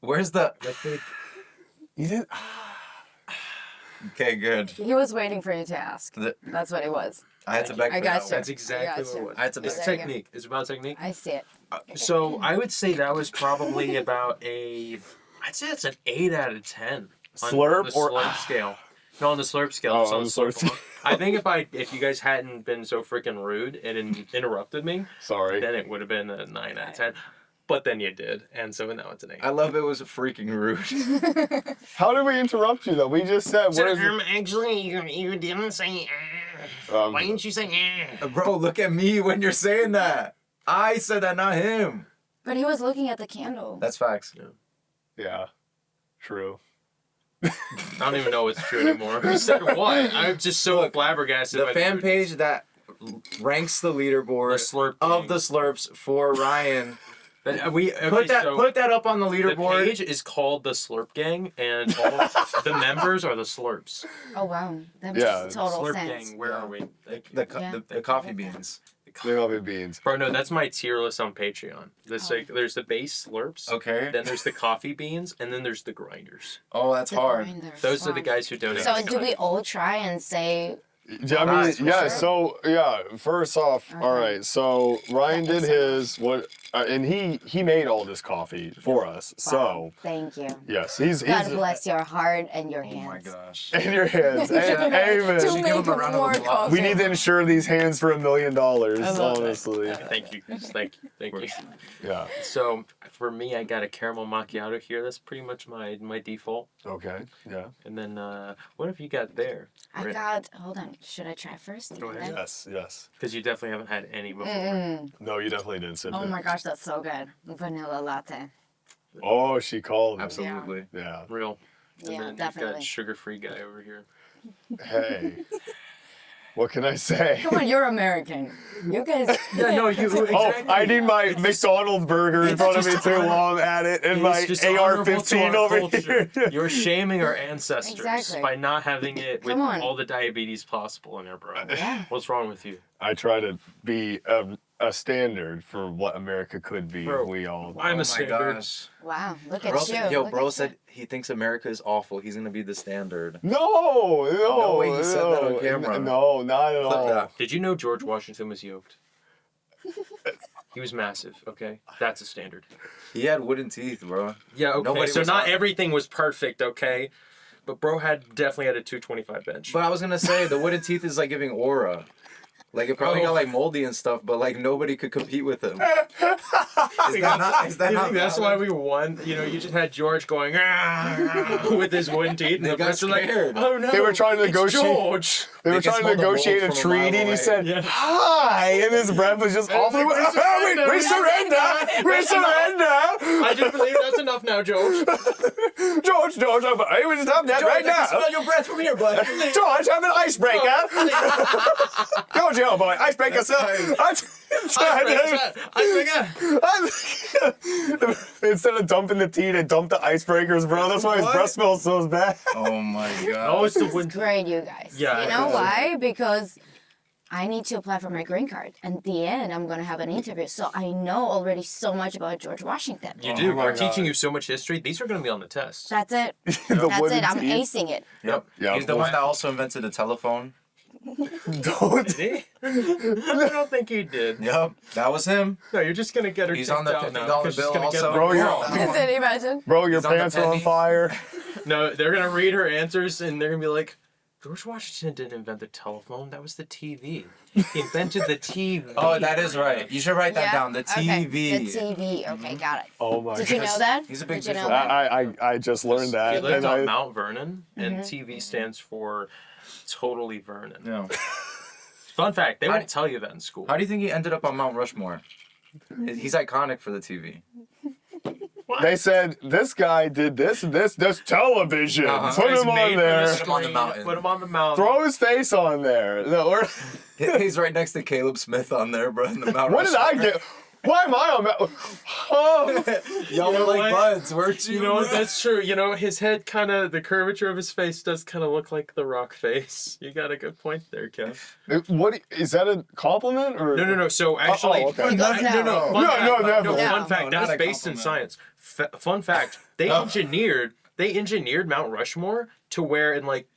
Where's the... You didn't... Okay, good. He was waiting for you to ask. That's what it was. I had to beg I for got that you. one. That's exactly what it was. I had to It's beg. technique. It's about technique. I see it. So I would say that was probably about I'd say it's an 8 out of 10. On Slurp the or- slurp scale. No, on the slurp scale. Oh, just on the slurp alone. I think if you guys hadn't been so freaking rude and interrupted me, Sorry. then it would have been a 9 out of 10. But then you did, and so now it's an 8. I love it was freaking rude. How did we interrupt you, though? We just said... So, what is it? actually, you didn't say why didn't you say Bro, look at me when you're saying that. I said that, not him. But he was looking at the candle. That's facts. Yeah. True. I don't even know what's true anymore. Who said what? I'm just so flabbergasted. The by fan page that ranks the leaderboard The slurp of gang. the slurps for Ryan. Put Put that up on the The leaderboard. page is called the Slurp Gang, and all the members are the Slurps. Oh, wow. That Yeah, makes total Slurp sense. Gang, where are we? The coffee beans. Clear coffee beans. Bro, no, that's my tier list on Patreon. There's the base Slurps, Okay. then there's the coffee beans, and then there's the grinders. Oh, that's The hard. grinders. Those are the Wow. guys who donate. So do we all try and say... Yeah, I mean, Nice, for yeah. sure. So yeah, first off, Okay. all right. So Ryan That did makes his and he made all this coffee for us. Wow. So Thank you. yes, he's God bless your heart and your Oh hands. my gosh. in your hands. To Amen. Should give make him a round of more applause. coffee. We need to insure these hands for $1 million. love it. Honestly, Thank you, guys. Thank you. yeah. So for me, I got a caramel macchiato here. That's pretty much my default. Okay, yeah. And then what have you got there? I got... Hold on. Should I try first? Go ahead. Yes. Because you definitely haven't had any before. No, you definitely didn't sit Oh there. my gosh, that's so good. Vanilla latte. Oh, she called. Me. Absolutely. Yeah. Real. And Yeah, then you've definitely. got sugar-free guy over here. Hey. What can I say? Come on, you're American. You guys... Yeah, no, you. Oh, I need my McDonald's burger in front of me too while I'm at it, and my AR-15 over here. You're shaming our ancestors Exactly. by not having it with Come on. all the diabetes possible in there, bro. Yeah. What's wrong with you? I try to be a standard for what America could be. Bro, if we all. I'm Oh a my standard. gosh. Wow, look Bro, at you. Look bro at said he thinks America is awful. He's gonna be the standard. No, No way he said that on camera. No, not at Clip all. that. Did you know George Washington was yoked? He was massive, okay? That's a standard. He had wooden teeth, bro. Yeah, okay. Nobody So was not on- everything was perfect, okay? But bro definitely had a 225 bench. But I was gonna say the wooden teeth is like giving aura. Like it probably got like moldy and stuff, but like nobody could compete with him. Is that You not think that's why valid? we won? You know, you just had George going with his wooden teeth, and They the got rest were like, scared. "Oh no!" They were trying to it's negotiate- George. They were They can trying to smell the mold negotiate a from a mile treaty, and he away. said, Yeah. "Hi," and his breath was just awful. like, "We surrender, We surrender! We surrender! I just believe that's enough now, George. George, I will stop that right now. Smell your breath from here, bud. George, have an icebreaker. George, oh boy, icebreaker, sir. Instead of dumping the tea, they dump the icebreakers, bro. That's why his What? breath smells so bad. Oh my god. Oh, it's the It's wooden. great, you guys. Yeah, You know yeah. why? Because I need to apply for my green card. And at the end, I'm going to have an interview. So I know already so much about George Washington. You do. my We're teaching God. you so much history. These are going to be on the test. That's it. The That's wooden it. I'm teeth. acing it. Yep. Yeah, He's the one that also invented the telephone. Don't. Did he? I don't think he did. Yep. That was him. No, you're just gonna get her. He's kicked on the out now, $50 'cause she's bill gonna get also. Bro, you're- That one. Can you imagine? Bro, your He's on the pants are on penny. fire. No, they're gonna read her answers and they're gonna be like, George Washington didn't invent the telephone. That was the TV. He invented the TV. Oh, that is right. You should write that down. The Okay. TV. The TV. Okay, got it. Oh my Did you know gosh. that? He's a big Did you know visual that? I just learned He that. lived and on I- Mount Vernon, and TV stands for Totally Vernon. Yeah. Fun fact: they How won't tell you that in school. How do you think he ended up on Mount Rushmore? He's iconic for the TV. They said this guy did this and this television. Uh-huh. Put He's him made on for there. the Put him on the screen. mountain. Put him on the mountain. Throw his face on there. No, or, He's right next to Caleb Smith on there, bro. In the Mount what did I Rushmore. get? Why am I on that? Oh. Y'all You know were like what? buds, weren't you? You know, that's true. You know, his head kind of, the curvature of his face does kind of look like the Rock face. You got a good point there, Kev. What is that a compliment or? No. So actually, okay. For those no. now. Fun fact, never. no, No. fun fact. No, That's not a based in compliment. science. Fun fact. They engineered Mount Rushmore to where in like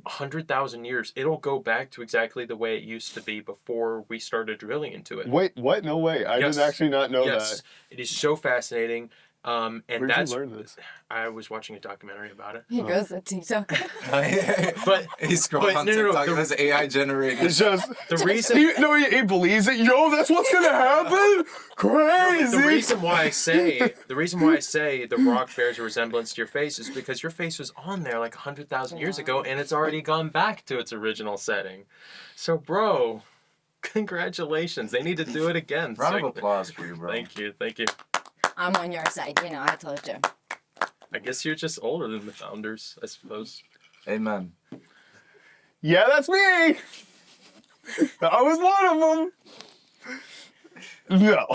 100,000 years it'll go back to exactly the way it used to be before we started drilling into it. Wait, what? No way. I Yes. did actually not know Yes, that. it is so fascinating. And Where'd that's you learn this? I was watching a documentary about it. He goes to TikTok. But He's scrolling but on no, TikTok. the- That's AI generated. It's just the reason he believes it. Yo, that's what's gonna happen. Crazy. the reason why I say the rock bears a resemblance to your face is because your face was on there like 100,000 years ago and it's already gone back to its original setting. So, bro, congratulations. They need to do it again. Round of applause for you, bro. Thank you. I'm on your side, you know, I told you. I guess you're just older than the founders, I suppose. Amen. Yeah, that's me. I was one of them. No.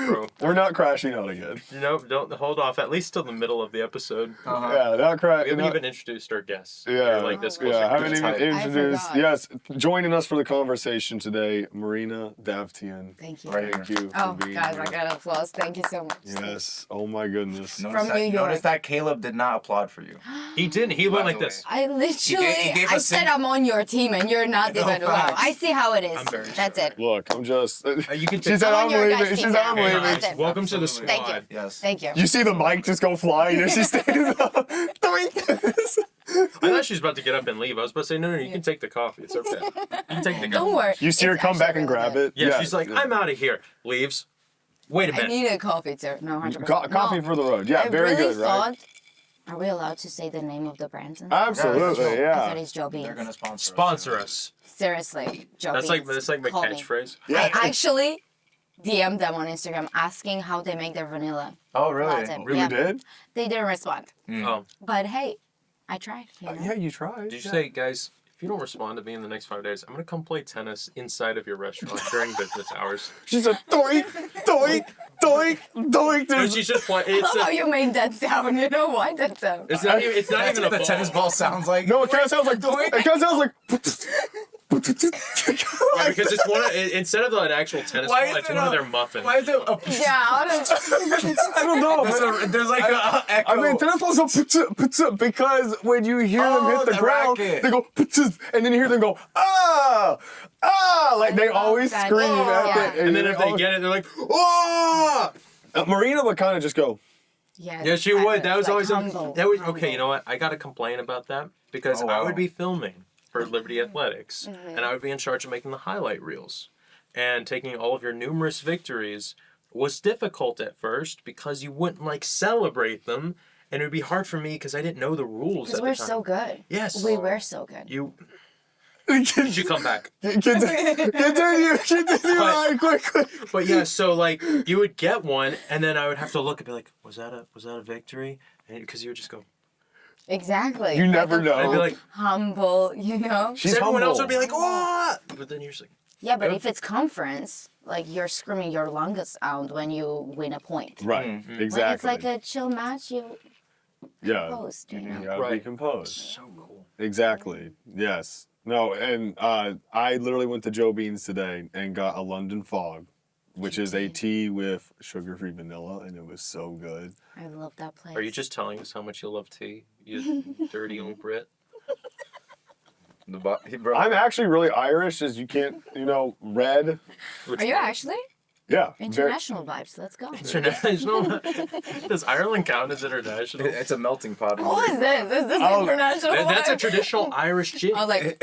Bro. We're not crashing out again. No, don't hold off. At least till the middle of the episode. Uh-huh. Yeah, not We crashing. haven't even introduced our guests. Yeah. We're like this Oh, close. Yeah, to haven't even tight. introduced. forgot. Yes, joining us for the conversation today, Marina Davtyan. Thank you. Right Thank you for Oh, being guys, here. I got applause. Thank you so much. Yes. Oh my goodness. Notice From that, New York. Notice that Caleb did not applaud for you. He didn't. He went By like the this. I literally, he gave I us said a- I'm on your team and you're not No even, wow. facts. I see how it is. I'm very That's sorry. it. Look, I'm just. You can She take said I'm I'm on your leaving. guys' She team said now. I'm Hey, leaving. That's it. welcome to the Absolutely. Thank you. squad. Yes. Thank you. You see the mic just go flying as she stands up. Doink. I thought she was about to get up and leave. I was about to say, no, you can take the coffee. It's okay. You can take the Don't coffee. worry. You see her It's come back actually and really grab good. it. Yeah, she's like, I'm out of here. Leaves. Wait a I minute. need a coffee too. No, 100%. Coffee No, for the road. Yeah, I very really good, right? thought, are we allowed to say the name of the brands? and Yeah, Absolutely, that's I yeah. thought it's Joe They're Beans. gonna sponsor. Sponsor us. Seriously, Joe That's Beans. like my call me. catchphrase. Yeah. I actually DM'd them on Instagram asking how they make their vanilla Oh, really? latte. Really Yeah. did? They didn't respond. Oh, But hey, I tried. You know? Yeah, you tried. did you say, guys, if you don't respond to me in the next 5 days, I'm going to come play tennis inside of your restaurant during business hours? She said, doink, doink, doink, doink. No, she's just playing. I It's love how you made that sound. You know why that sound? It's not even, That's a what the tennis ball sounds like. No, it kind of sounds like doink. It kind of sounds like. Right, because it's one of, instead of an actual tennis Why ball, is it's it one of a- their muffins. Why is it a? Yeah, I don't. I don't know. There's like a echo. I mean, tennis balls go because when you hear them Oh, hit the the ground, racket. they go and then you hear them go ah, like they love always that. scream Oh, at yeah. it. And then if they get it, they're like, oh! Marina would kind of just go. Yeah, she would. That was always humble. that was okay. You know what? I got to complain about that because Oh, I wow. would be filming for Liberty Athletics, and I would be in charge of making the highlight reels, and taking all of your numerous victories was difficult at first because you wouldn't like celebrate them, and it would be hard for me because I didn't know the rules. Because At we're the time. so good. Yes. We were so good. You Continue, should come back. continue on quickly. But yeah, so like you would get one, and then I would have to look and be like, was that a victory? Because you would just go. Exactly. You never Like, know. I'd be like, humble, you know? She's everyone else would humble. be like, oh! But then you're just like, Yeah, but Yep. if it's conference, like you're screaming your longest out when you win a point. Right, Mm-hmm. exactly. When it's like a chill match, you yeah, post, you know? you gotta be Right. composed. so cool. Exactly. Yes. No, and I literally went to Joe Beans today and got a London Fog, which is a tea with sugar-free vanilla, and it was so good. I love that place. Are you just telling us how much you love tea, you dirty old Brit? Bro, I'm actually really Irish, as you can't, red. Are you actually? Yeah. International vibes. Let's go. International? Does Ireland count as international? it's a melting pot. What is this? Is this Oh, international? That's a vibe? traditional Irish gin. I was like,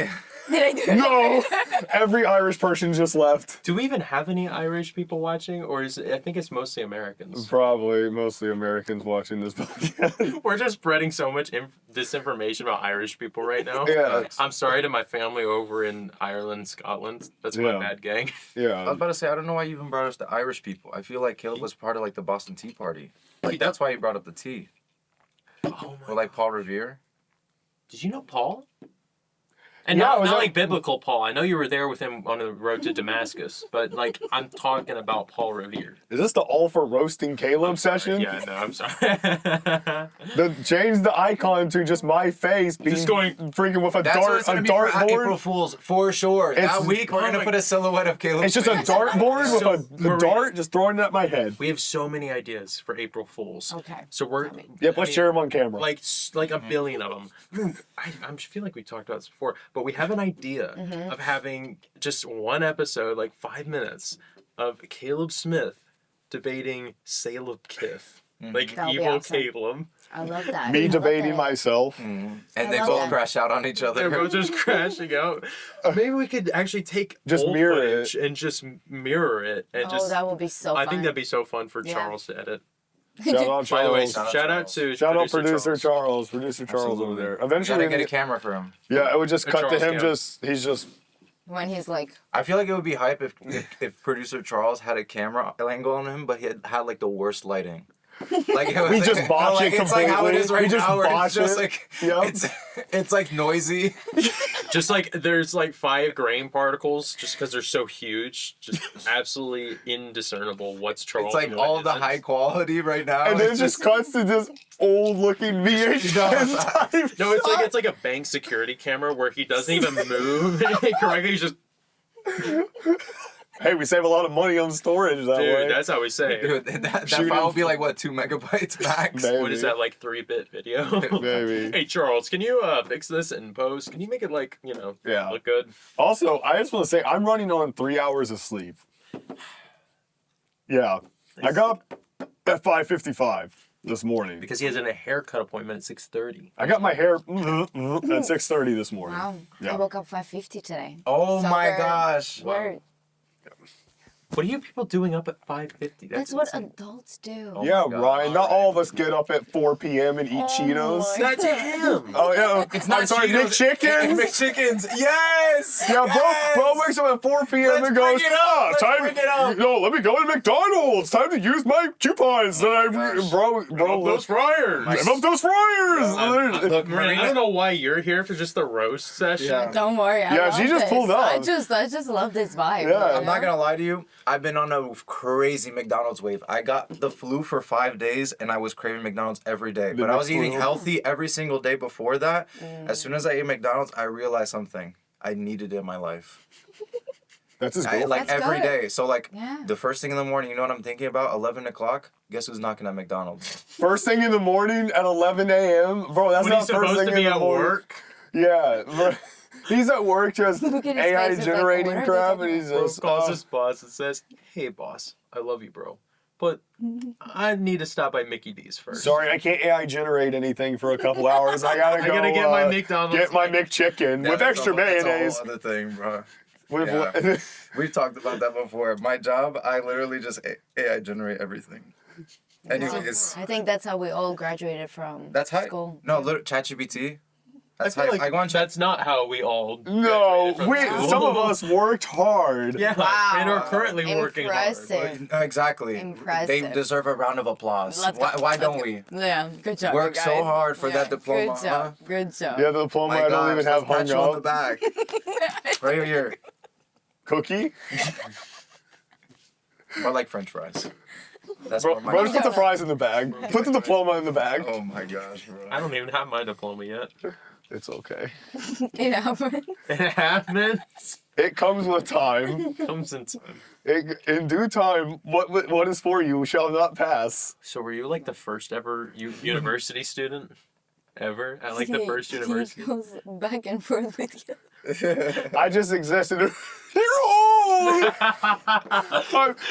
did I do it? No, every Irish person just left. Do we even have any Irish people watching, or is it, I think it's mostly Americans? Probably mostly Americans watching this podcast. We're just spreading so much disinformation about Irish people right now. Yeah. I'm sorry to my family over in Ireland, Scotland. That's my Yeah. bad gang. I was Yeah. about to say, I don't know why you even brought us the Irish people. I feel like Caleb was part of like the Boston Tea Party. Like that's why he brought up the tea. Oh Or like Paul Revere. Did you know Paul? And Yeah, not, was not that- like biblical Paul. I know you were there with him on the road to Damascus, but like I'm talking about Paul Revere. Is this the all for roasting Caleb session? Yeah, no, I'm sorry. Change the icon to just my face being Just going- freaking with a That's what it's a gonna be for April dartboard. Fools for sure. It's- That week we're gonna put a silhouette of Caleb. It's just a dartboard with So, a Marina- dart just throwing it at my head. We have so many ideas for April Fools. Okay. So we're Tell me. Yep, I let's mean, share them on camera. like a billion of them. I feel like we talked about this before, but we have an idea of having just one episode, like 5 minutes, of Caleb Smith debating Sale of Kith, like That'll be evil awesome. Caleb. I love that. Me I love debating that. myself. and I they love both that. crash out on each other. They're both just crashing out. Maybe we could actually take Just old mirror footage and just mirror it and Oh, just. that would be so fun. I think that'd be so fun for Yeah. Charles to edit. Shout out By the way, Charles. shout out to Shout out producer Charles over Absolutely. there. You gotta Eventually, get a camera for him. yeah, it would just A cut to Charles him. cam. He's just. when he's like, I feel like it would be hype if producer Charles had a camera angle on him, but he had like the worst lighting. Like it was, We just botch like, it It's like how it is completely. right We just now. Where botch it's just it. like Yep. it's like noisy. Just like there's like 5 grain particles just because they're so huge, just absolutely indiscernible what's Charles. It's like and what all the isn't. high quality right now. And then it It's just cuts to this old looking VHS type. No, it's like a bank security camera where he doesn't even move correctly. He's just, Hey, we save a lot of money on storage that way. dude, that's how we say. Dude, that Shoot file him. would be like what 2 megabytes max. Maybe. What is that, like 3-bit video? Maybe. Hey Charles, can you fix this in post? Can you make it like Yeah. look good? Also, I just want to say I'm running on 3 hours of sleep. Yeah, I got up at 5:55 this morning. Because he has a haircut appointment at 6:30. I got my hair at 6:30 this morning. wow, I Yeah. woke up 5:50 today. Oh So my we're- gosh. we're- What are you people doing up at 5:50? That's what insane. adults do. Oh Yeah, my God. Ryan. Not all of us get up at 4 p.m. and eat Cheetos. my- That's him. Oh yeah, It's not I'm sorry, Cheetos, McChickens. McChickens. Yes. Yeah, Yes! bro wakes up at 4 p.m. Let's and goes, bring it up! Let's time, bring it up!" No, let me go to McDonald's. Time to use my coupons that I, gosh. bro, Those fryers. Rev up those fryers. Look, Marina, I don't know why you're here for just the roast session. Yeah. Don't worry. I Yeah, love she just this. pulled up. I just love this vibe. Yeah. you I'm not know? gonna lie to you. I've been on a crazy McDonald's wave. I got the flu for 5 days, and I was craving McDonald's every day. But I was eating McFlu? healthy every single day before that. As soon as I ate McDonald's, I realized something. I needed it in my life. That's his I, goal. like That's every good. day. So like Yeah. the first thing in the morning, you know what I'm thinking about? 11 o'clock. Guess who's knocking at McDonald's? First thing in the morning at 11 a.m. Bro, that's When not he's first supposed thing to in be the at morning. work. Yeah, bro. He's at work just Look at his AI face, it's like, generating what are they crap, talking and he's Bro just calls his boss and says, "Hey boss, I love you, bro, but I need to stop by Mickey D's first." sorry, I can't AI generate anything for a couple hours. I gotta I go. gotta get my McDonald's. Get my McChicken with extra mayonnaise. That's a whole other thing, bro. With Yeah. We've talked about that before. My job, I literally just AI generate everything. Anyways, I think that's how we all graduated from that's how. school. No, literally, ChatGPT. I That's feel how like I go on Chat. that's not how we all. No, graduated from we school. some of us worked hard. Yeah, Wow. and are currently working hard. Impressive. Exactly. Impressive. They deserve a round of applause. Let's Why, go. why Let's don't go. we? Yeah, good job. Work you so guys. hard for that diploma, Good job. Good job. Yeah, the diploma My I don't even gosh, have let's pat hung you on the up. back. Right here. Cookie? Or like French fries. That's Bro, more my. bro, just put the fries in the bag. Put the diploma in the bag. Oh my gosh, bro. I don't even have my diploma yet. It's okay. It happened. It happens. It comes with time. Comes in time. In due time, what is for you shall not pass. So were you like the first ever university student? Ever? At like the first He university? goes back and forth with you. I just existed. You're old!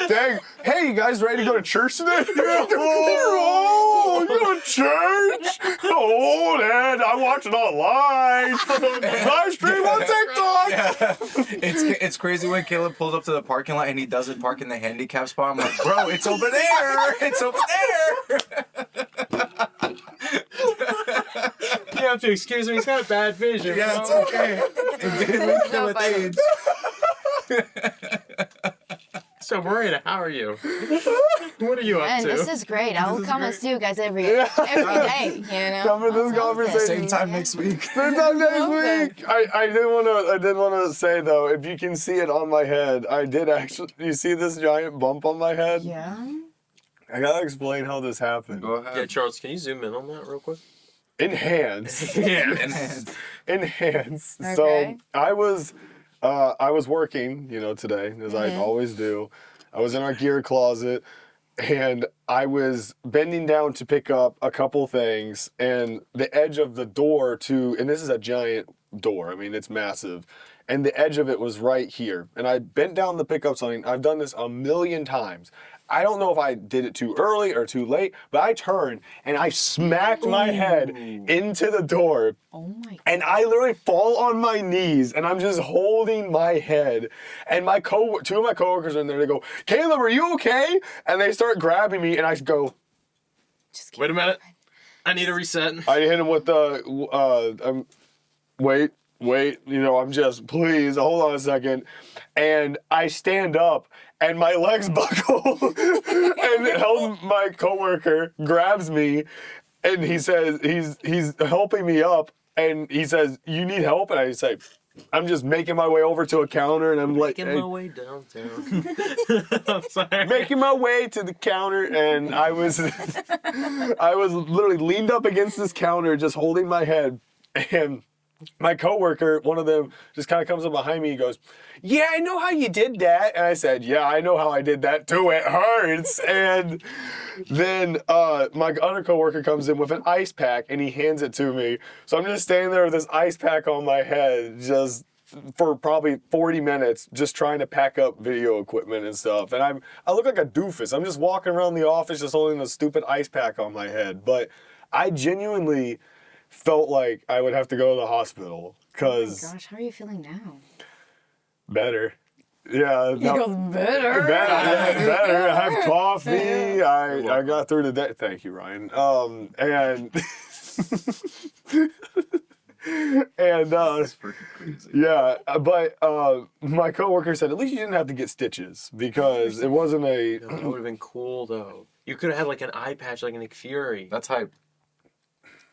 Dang. Hey, you guys ready to go to church today? You're old! You go to church? Oh, Dad, I watch it online. Live stream on TikTok. It's crazy when Caleb pulls up to the parking lot and he doesn't park in the handicap spot. I'm like, bro, it's over there. It's over there. You have to excuse me, he's got bad vision. Yeah, it's okay. It's No, with but- age. So Marina, how are you? What are you up And to? this is great. I will is come and great. see you guys every Yeah. day. You know. Come for this I love conversation. this. Same time Yeah. next week. Same time next Okay. week. I did want to say though, if you can see it on my head, I did actually. You see this giant bump on my head? Yeah. I gotta explain how this happened. Go ahead. Yeah, Charles, can you zoom in on that real quick? Enhance. Enhance. Enhance. Okay. So I was working, today as I always do. I was in our gear closet, and I was bending down to pick up a couple things, and the edge of the door and this is a giant door. I mean, it's massive. And the edge of it was right here. And I bent down to pick up something. I've done this a million times. I don't know if I did it too early or too late, but I turned and I smacked my head into the door. Oh my God. And I literally fall on my knees and I'm just holding my head. And two of my coworkers are in there. They go, "Caleb, are you okay?" And they start grabbing me and I go, Just Wait a minute. I need a reset. I hit him with the, wait, I'm just, please, hold on a second. And I stand up and my legs buckle and my coworker grabs me and he says, he's helping me up and he says, "You need help?" And I say, "I'm just making my way over to a counter," and I'm like, Making my way downtown. I'm sorry. making my way to the counter, and I was literally leaned up against this counter, just holding my head, and my coworker, one of them, just kind of comes up behind me and goes, "Yeah, I know how you did that." And I said, "Yeah, I know how I did that too. It hurts." And then my other coworker comes in with an ice pack and he hands it to me. So I'm just standing there with this ice pack on my head, just for probably 40 minutes, just trying to pack up video equipment and stuff. And I look like a doofus. I'm just walking around the office just holding a stupid ice pack on my head. But I genuinely felt like I would have to go to the hospital Oh because my gosh, how are you feeling now? better. Yeah. He goes better. Better. I have coffee. I got through the day. Thank you, Ryan. And and That's freaking crazy. yeah, but my coworker said at least you didn't have to get stitches because it wasn't a. That would have been cool though. You could have had like an eye patch like Nick Fury. That's hype.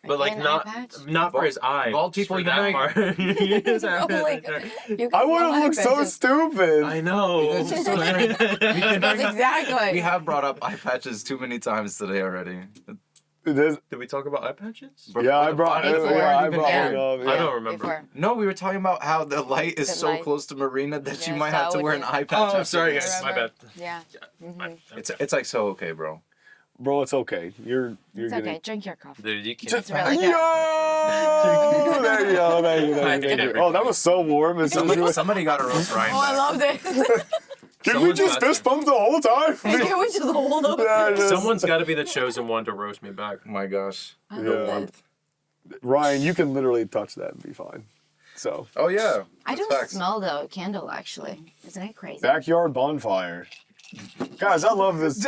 But like An eye not patch? for his eye. Bald just people for that unite. part. He just Oh have my it. God. You I guys would know have looked eye so patches. stupid. I know. That's just so That's exactly. We have brought up eye patches too many times today already. This- Did we talk about eye patches? yeah, I brought it Before. up. I Yeah. don't remember. Before. No, we were talking about how the light is The so light. close to Marina that she Yes, might have that to would wear be- an eye patch. Oh, after sorry this. guys. My bad. Yeah. It's like so okay, bro. Bro, it's okay. You're It's getting. okay. Drink your coffee. Dude, you can't. Just, It's really yo! good. There you go. Thank you. Oh, that was so warm. As soon as you Somebody got a roast Ryan Oh, I back. love this. Can we Someone's just got fist bump the whole time? Can we just hold up? Yeah, just- Someone's got to be the chosen one to roast me back. Oh my gosh. I Yeah. love this. Ryan, you can literally touch that and be fine. So, Oh yeah. I That's don't facts. smell the candle actually. Isn't it crazy? backyard bonfire. Guys, I love this.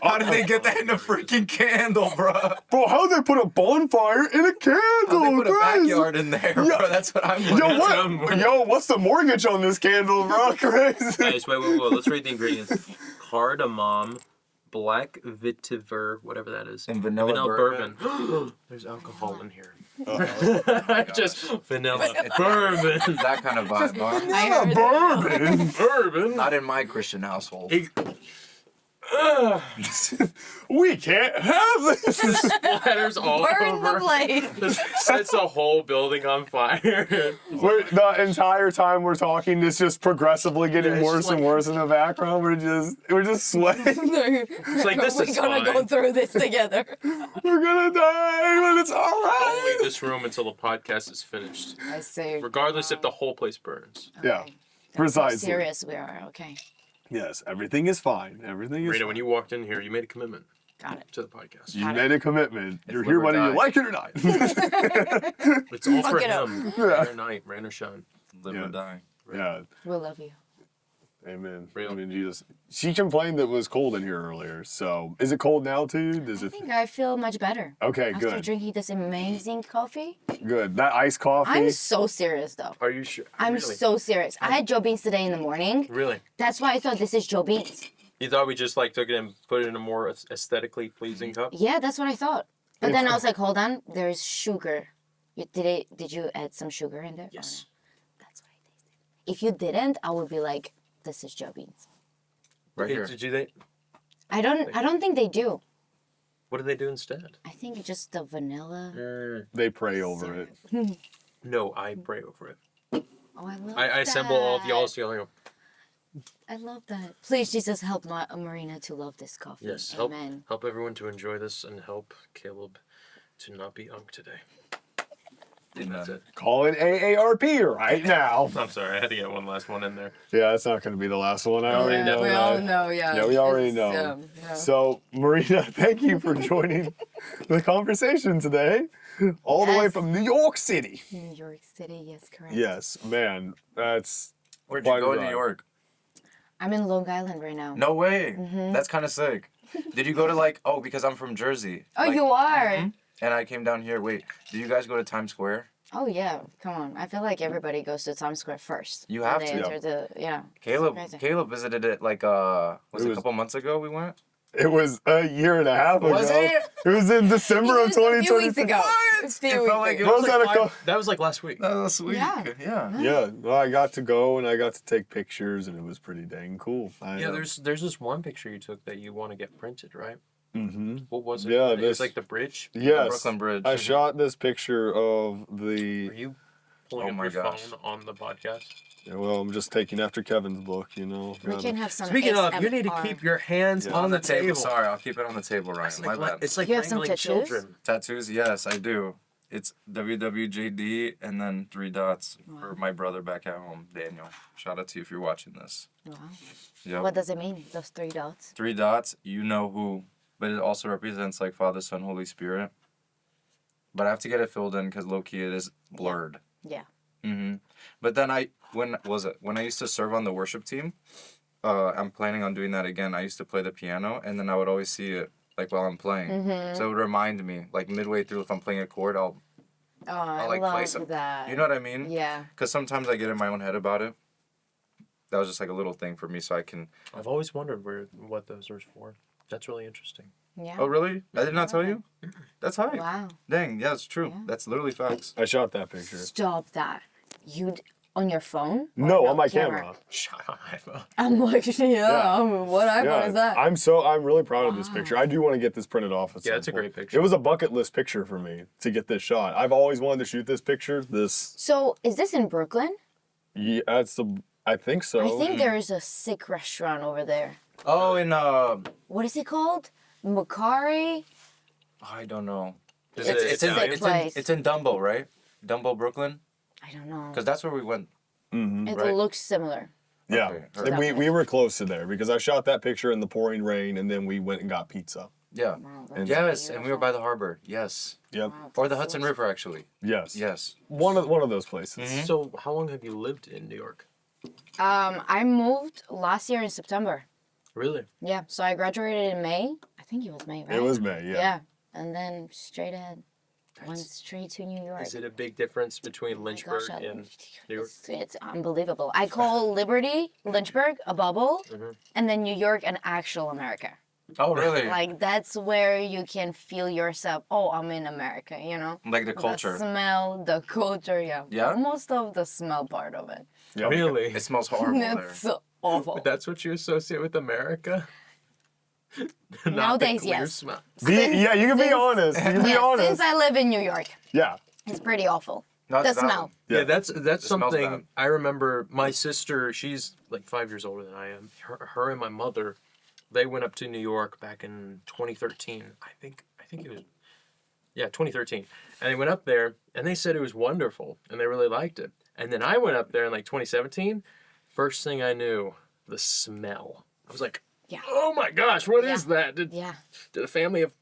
How did they get that in a freaking candle, bro? Bro, how'd they put a bonfire in a candle? How they put a Guys? backyard in there, Yeah. bro? That's what I'm Yo, wondering. what? Yo, what's the mortgage on this candle, bro? Crazy. Guys, wait. Let's read the ingredients. Cardamom, black vetiver, whatever that is. And vanilla bourbon. There's alcohol in here. Oh Just vanilla bourbon. That kind of vibe, huh? I heard Bourbon. Bourbon. Not in my Christian household. We can't have this. Splatters all Burn the over. place. Just sets the whole building on fire. The entire time we're talking, it's just progressively getting Yeah, it's worse just and like- worse in the background. We're just sweating. It's like, this We're is gonna fine. go through this together. We're gonna die, but it's all Don't right. leave this room until the podcast is finished. I see. Regardless if the whole place burns. Yeah, Okay. That's precisely. How serious we are. Okay. Yes, everything is fine. Everything is Rita, fine. when you walked in here, you made a commitment Got it. to the podcast. You made a commitment. You're live here or whether you die. like it or not. It's all Fuck for it up. him. Yeah. Rain or night, rain or shine. Live Yeah. or die. Yeah, We love you. amen. Real. I mean, Jesus. She complained that it was cold in here earlier. So, is it cold now too? Does I it? think I feel much better Okay, after good, drinking this amazing coffee. good. That iced coffee. I'm so serious though. Are you sure? I'm really? so serious. I had Joe Beans today in the morning. Really? That's why I thought this is Joe Beans. You thought we just like took it and put it in a more aesthetically pleasing cup? Yeah, that's what I thought. But then I was like, hold on, there's sugar. Did you add some sugar in there? or Yes. no? That's what I tasted. If you didn't, I would be like, this is Joe beans. Right here. Did you? I don't think they do. What do they do instead? I think just the vanilla. They pray over it. No, I pray over it. Oh, I love I assemble all of y'all together. I love that. Please, Jesus, help Marina to love this coffee. Yes, Amen. help everyone to enjoy this and help Caleb to not be unk today. That's it. Call it AARP right now. I'm sorry, I had to get one last one in there. Yeah, that's not going to be the last one. I already know we that. all know, yeah. Yeah, we already know. Yeah. So, Marina, thank you for joining the conversation today. All the way Yes. from New York City. New York City, yes, correct. Yes, man, that's... Where'd you quite go a in New ride. York? I'm in Long Island right now. No way. That's kind of sick. Did you go to like, because I'm from Jersey. Oh, like, you are? And I came down here. Wait, did you guys go to Times Square? Oh, yeah. Come on. I feel like everybody goes to Times Square first. You when have they to. Enter the, yeah. Caleb It's crazy. Caleb visited it like was It it a was- couple months ago we went? It was a year and a half ago. Was it? It was in December of It was a few 2020. weeks ago. What? A few It weeks felt like ago. it What was was that, like a co- That was like last week. last week. Yeah. Yeah. Yeah, well, I got to go and I got to take pictures and it was pretty dang cool. Yeah, there's this one picture you took that you want to get printed, right? Mm-hmm. What was it? Yeah, It was this- like the bridge. Yes, Brooklyn Bridge. I shot this picture of Are the... you pulling Oh up my your gosh. phone on the podcast? Well, I'm just taking after Kevin's book, you know. We can have some Speaking of, you need to ASMR. keep your hands Yeah. on the table. Sorry, I'll keep it on the table, Ryan. It's My like, bad. it's like You have some wrangling tattoos? children. Tattoos, yes, I do. It's WWJD and then 3 dots for my brother back at home, Daniel. Shout out to you if you're watching this. Wow. Yep. What does it mean, those 3 dots? 3 dots, you know who, but it also represents like Father, Son, Holy Spirit. But I have to get it filled in because low key it is blurred. Yeah. But then when I used to serve on the worship team, I'm planning on doing that again. I used to play the piano and then I would always see it like while I'm playing. So it would remind me, like midway through if I'm playing a chord, I'll Oh, I like love play some. that. You know what I mean? Yeah. Because sometimes I get in my own head about it. That was just like a little thing for me so I can... I've always wondered what those are for. That's really interesting. Yeah. Oh, really? I did not tell you? That's hype. Wow. Dang, yeah, it's true. Yeah. That's literally facts. I shot that picture. Stop that. On your phone? No, Or on my camera. Shot on my phone. I'm like, Yeah. what iPhone is that? I'm really proud of this picture. I do want to get this printed off at Yeah, some it's a point. great picture. It was a bucket list picture for me to get this shot. I've always wanted to shoot this picture. So, is this in Brooklyn? I think so. I think there is a sick restaurant over there. Oh, and What is it called? Macari? I don't know. Is It's it a sick Italian? place. It's in Dumbo, right? Dumbo, Brooklyn? I don't know. Because that's where we went. It right. looks similar. Yeah, Okay. and we were close to there because I shot that picture in the pouring rain, and then we went and got pizza. Yeah. Wow, that's Yes, and we were beautiful. by the harbor. Yes. Yep. Wow, Or the that's Hudson so- River, actually. Yes. Yes. One of those places. So, how long have you lived in New York? I moved last year in September. Really? Yeah, so I graduated in May. I think it was May, right? It was May. Yeah. Yeah, and then straight ahead. Went straight to New York. Is it a big difference between Oh my Lynchburg gosh, and New York? it's unbelievable. I call Liberty, Lynchburg, a bubble, and then New York an actual America. Oh, really? Like, that's where you can feel yourself, oh, I'm in America, you know? Like the culture. The smell, the culture, yeah. Yeah? Most of the smell part of it. Yep. Really? It smells horrible there. It's so awful. That's what you associate with America? Not Nowadays, the clear yes. smell. Yeah, you can be since- honest. You can be Yeah, honest. since I live in New York, Yeah. it's pretty awful. Not The that smell. one. Yeah, that's smells something bad. I remember. My sister, she's like 5 years older than I am. Her and my mother, they went up to New York back in 2013. I think it was, 2013. And they went up there, and they said it was wonderful, and they really liked it. And then I went up there in like 2017. First thing I knew, the smell. I was like, Yeah. oh my gosh, what is that? Did Yeah, a family of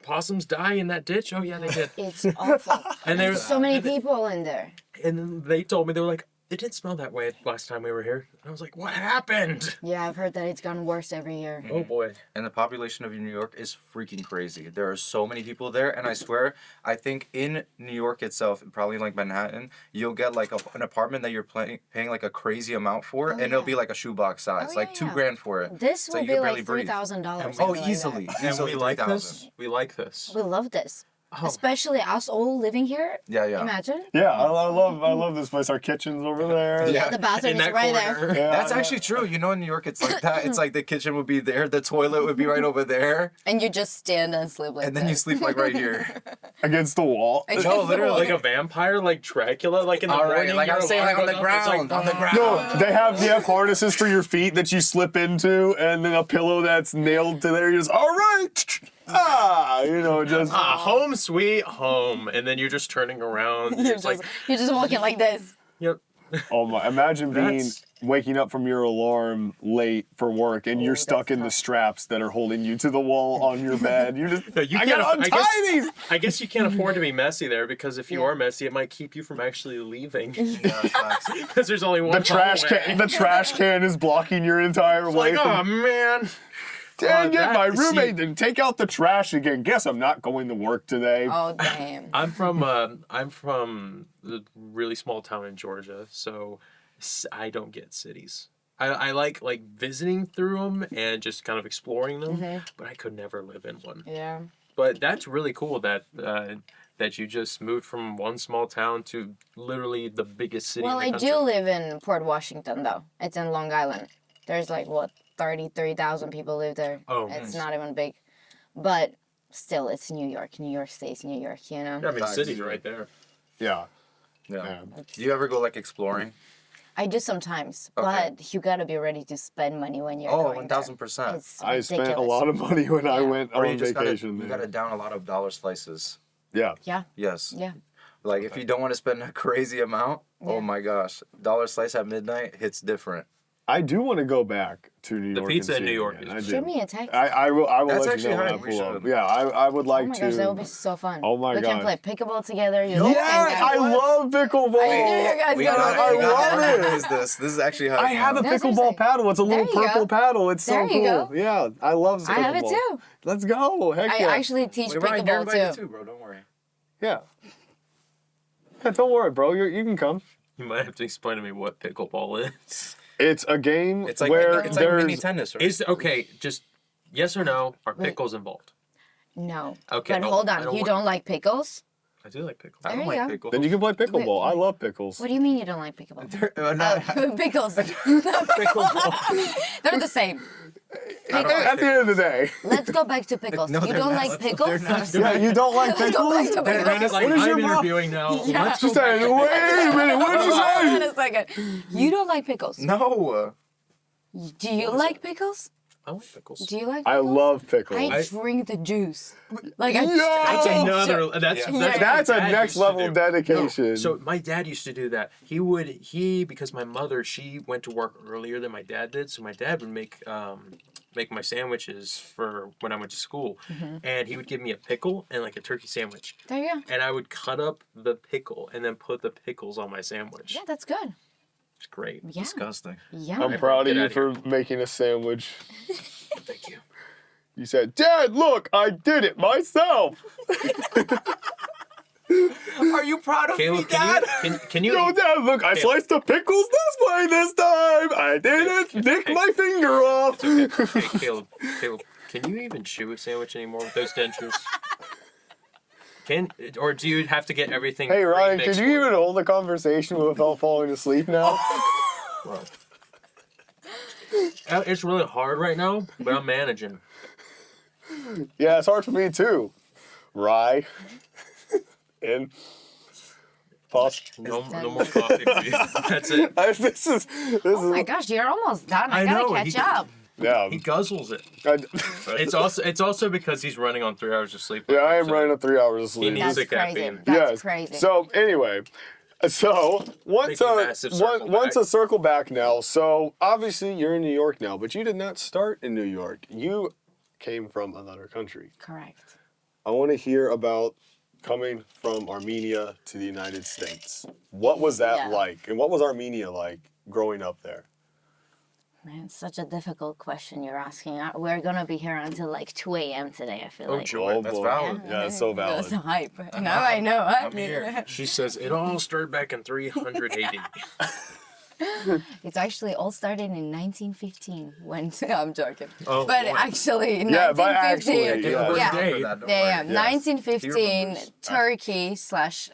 possums die in that ditch? Oh yeah, they did. it's awful. And they There's so many people in there. and then they told me, they were like, it didn't smell that way last time we were here. And I was like, what happened? Yeah, I've heard that it's gotten worse every year. Oh boy. And the population of New York is freaking crazy. There are so many people there, and I swear, I think in New York itself, probably like Manhattan, you'll get like an apartment that you're paying like a crazy amount for, and it'll be like a shoebox size, Oh, like yeah, yeah. $2,000 for it. This So will you be can barely like breathe. $3,000. Oh, easily. And Easily we like 3,000. this. We like this. We love this. Oh. Especially us all living here. Yeah, yeah. Imagine. Yeah, I love this place. Our kitchen's over there. Yeah, the bathroom In is that right there. corner. Yeah, That's yeah. actually true. You know, in New York, it's like that. It's like the kitchen would be there, the toilet would be right over there, And you just stand and sleep like and then you this. sleep like right here. Against the wall. Against No, the literally, wall. Like a vampire, like Dracula, like in the morning. like I your was saying, like alarm on the goes off, it's ground, on the ground. No, they have harnesses for your feet that you slip into, and then a pillow that's nailed to there. You're just all right. Just home sweet home, and then you're just turning around. You're It's like, just walking like this. yep. oh my! Imagine That's- waking up from your alarm late for work, and you're stuck that's in the tough. straps that are holding you to the wall on your bed. You're just No, you I can't gotta aff- untie these. I guess you can't afford to be messy there, because if you Yeah. are messy, it might keep you from actually leaving. Yeah, facts. Because there's only one The trash hallway. can. The trash can is blocking your entire way. Like, oh man. Dang it! that- My see- roommate didn't take out the trash again. Guess I'm not going to work today. Oh, damn. I'm from a really small town in Georgia, so I don't get cities. I like visiting through them and just kind of exploring them, but I could never live in one. Yeah. But that's really cool that that you just moved from one small town to literally the biggest city Well, in the I country. do live in Port Washington, though. It's in Long Island. There's 33,000 people live there. Oh, It's nice. not even big. But still, it's New York. New York stays New York, you know? I mean, the Facts. city's right there. Yeah. Yeah. Do you ever go like exploring? I do sometimes, Okay. but you gotta be ready to spend money when you're Oh, going there. 1000%. It's I spent a ridiculous. lot of money when I Yeah. went Or on you just vacation you there. gotta down a lot of dollar slices. Yeah. Yeah, Yes. yeah. Like if you don't want to spend a crazy amount, Yeah. oh my gosh, dollar slice at midnight hits different. I do want to go back to New York. pizza and in see New it York again. is I do. Shoot me a text. I will That's let you actually know when I hard. We pull up. should. Yeah, I would like Oh my to. gosh, that would be so fun. Oh my we can gosh. play pickleball together. You Yeah, know, I love pickleball. I knew you guys We got gotta, it. I we gotta love it. organize this. This is actually how I have a No, pickleball seriously. paddle. It's a little There you purple go. paddle. It's so There you cool. go. Yeah, I love pickleball. I have it too. Let's go. Heck I yeah. actually teach Wait, Ryan, you're pickleball invited too. too, bro. Don't worry. Yeah. Yeah, don't worry, bro. You can come. You might have to explain to me what pickleball is. It's a game It's like where it's like there's mini tennis, right? Is okay, just yes or no, are pickles involved? No. Okay, But oh, hold I on, don't you want- don't like pickles? I do like pickles. I don't There like you go. pickles. then you can play pickleball. I love pickles. What do you mean you don't like pickleball? No, Pickles. They're the same. At the end of the day. Let's go back to pickles. No, you they're don't not. like pickles? They're not. Yeah, you don't like Let's go back pickles? to pickles. Miranda's like, What is your I'm pro- interviewing now. Yeah. Let's She go said, back to wait pickles." a minute, what did you Hold on say? a second. You don't like pickles. No. Do you like pickles? I like pickles. Do you like I pickles? love pickles. I drink the juice. Like I, Yeah. That's I another. That's Yeah. That's a what my dad next used to level do. dedication. No, so my dad used to do that. He because my mother, she went to work earlier than my dad did, so my dad would make my sandwiches for when I went to school, and he would give me a pickle and like a turkey sandwich, There you go. and I would cut up the pickle and then put the pickles on my sandwich. Yeah, that's good. It's great. Yeah. Disgusting. Yeah. I'm proud of Get you outta for making a sandwich. Thank you. You said, Dad, look, I did it myself. Are you proud of Caleb, can you Yo, Dad, look, I sliced the pickles this way this time. I didn't nick my finger off. Hey, Caleb, can you even chew a sandwich anymore with those dentures? Or do you have to get everything? Hey, Ryan, pre-mixed could you for even hold a conversation without falling asleep now? Well, it's really hard right now, but I'm managing. Yeah, it's hard for me too. Rye. And pause. No more coffee for you. That's it. This is Oh my gosh, you're almost done. I I gotta know, catch he- up. yeah. He guzzles it. I, It's also because he's running on 3 hours of sleep. yeah, I am So running up 3 hours of sleep. needs That's the crazy. caffeine. That's crazy. So anyway, once Making a massive circle once back. a circle back now. So obviously you're in New York now, but you did not start in New York. You came from another country. Correct. I want to hear about coming from Armenia to the United States. What was that Yeah. like? And what was Armenia like growing up there? Man, such a difficult question you're asking. We're gonna be here until like 2 a.m. today. I feel Oh, like. joy. That's boy. valid. Yeah, it's so valid. That's hype. Now I know. Huh? I'm here. She says it all started back in 300 AD. It's actually all started in 1915 when I'm joking. Oh, But boy. actually, Yeah, but 1915. actually, Yeah, yeah. Yeah. For that, don't Yeah, worry. 1915, remembers? Turkey slash.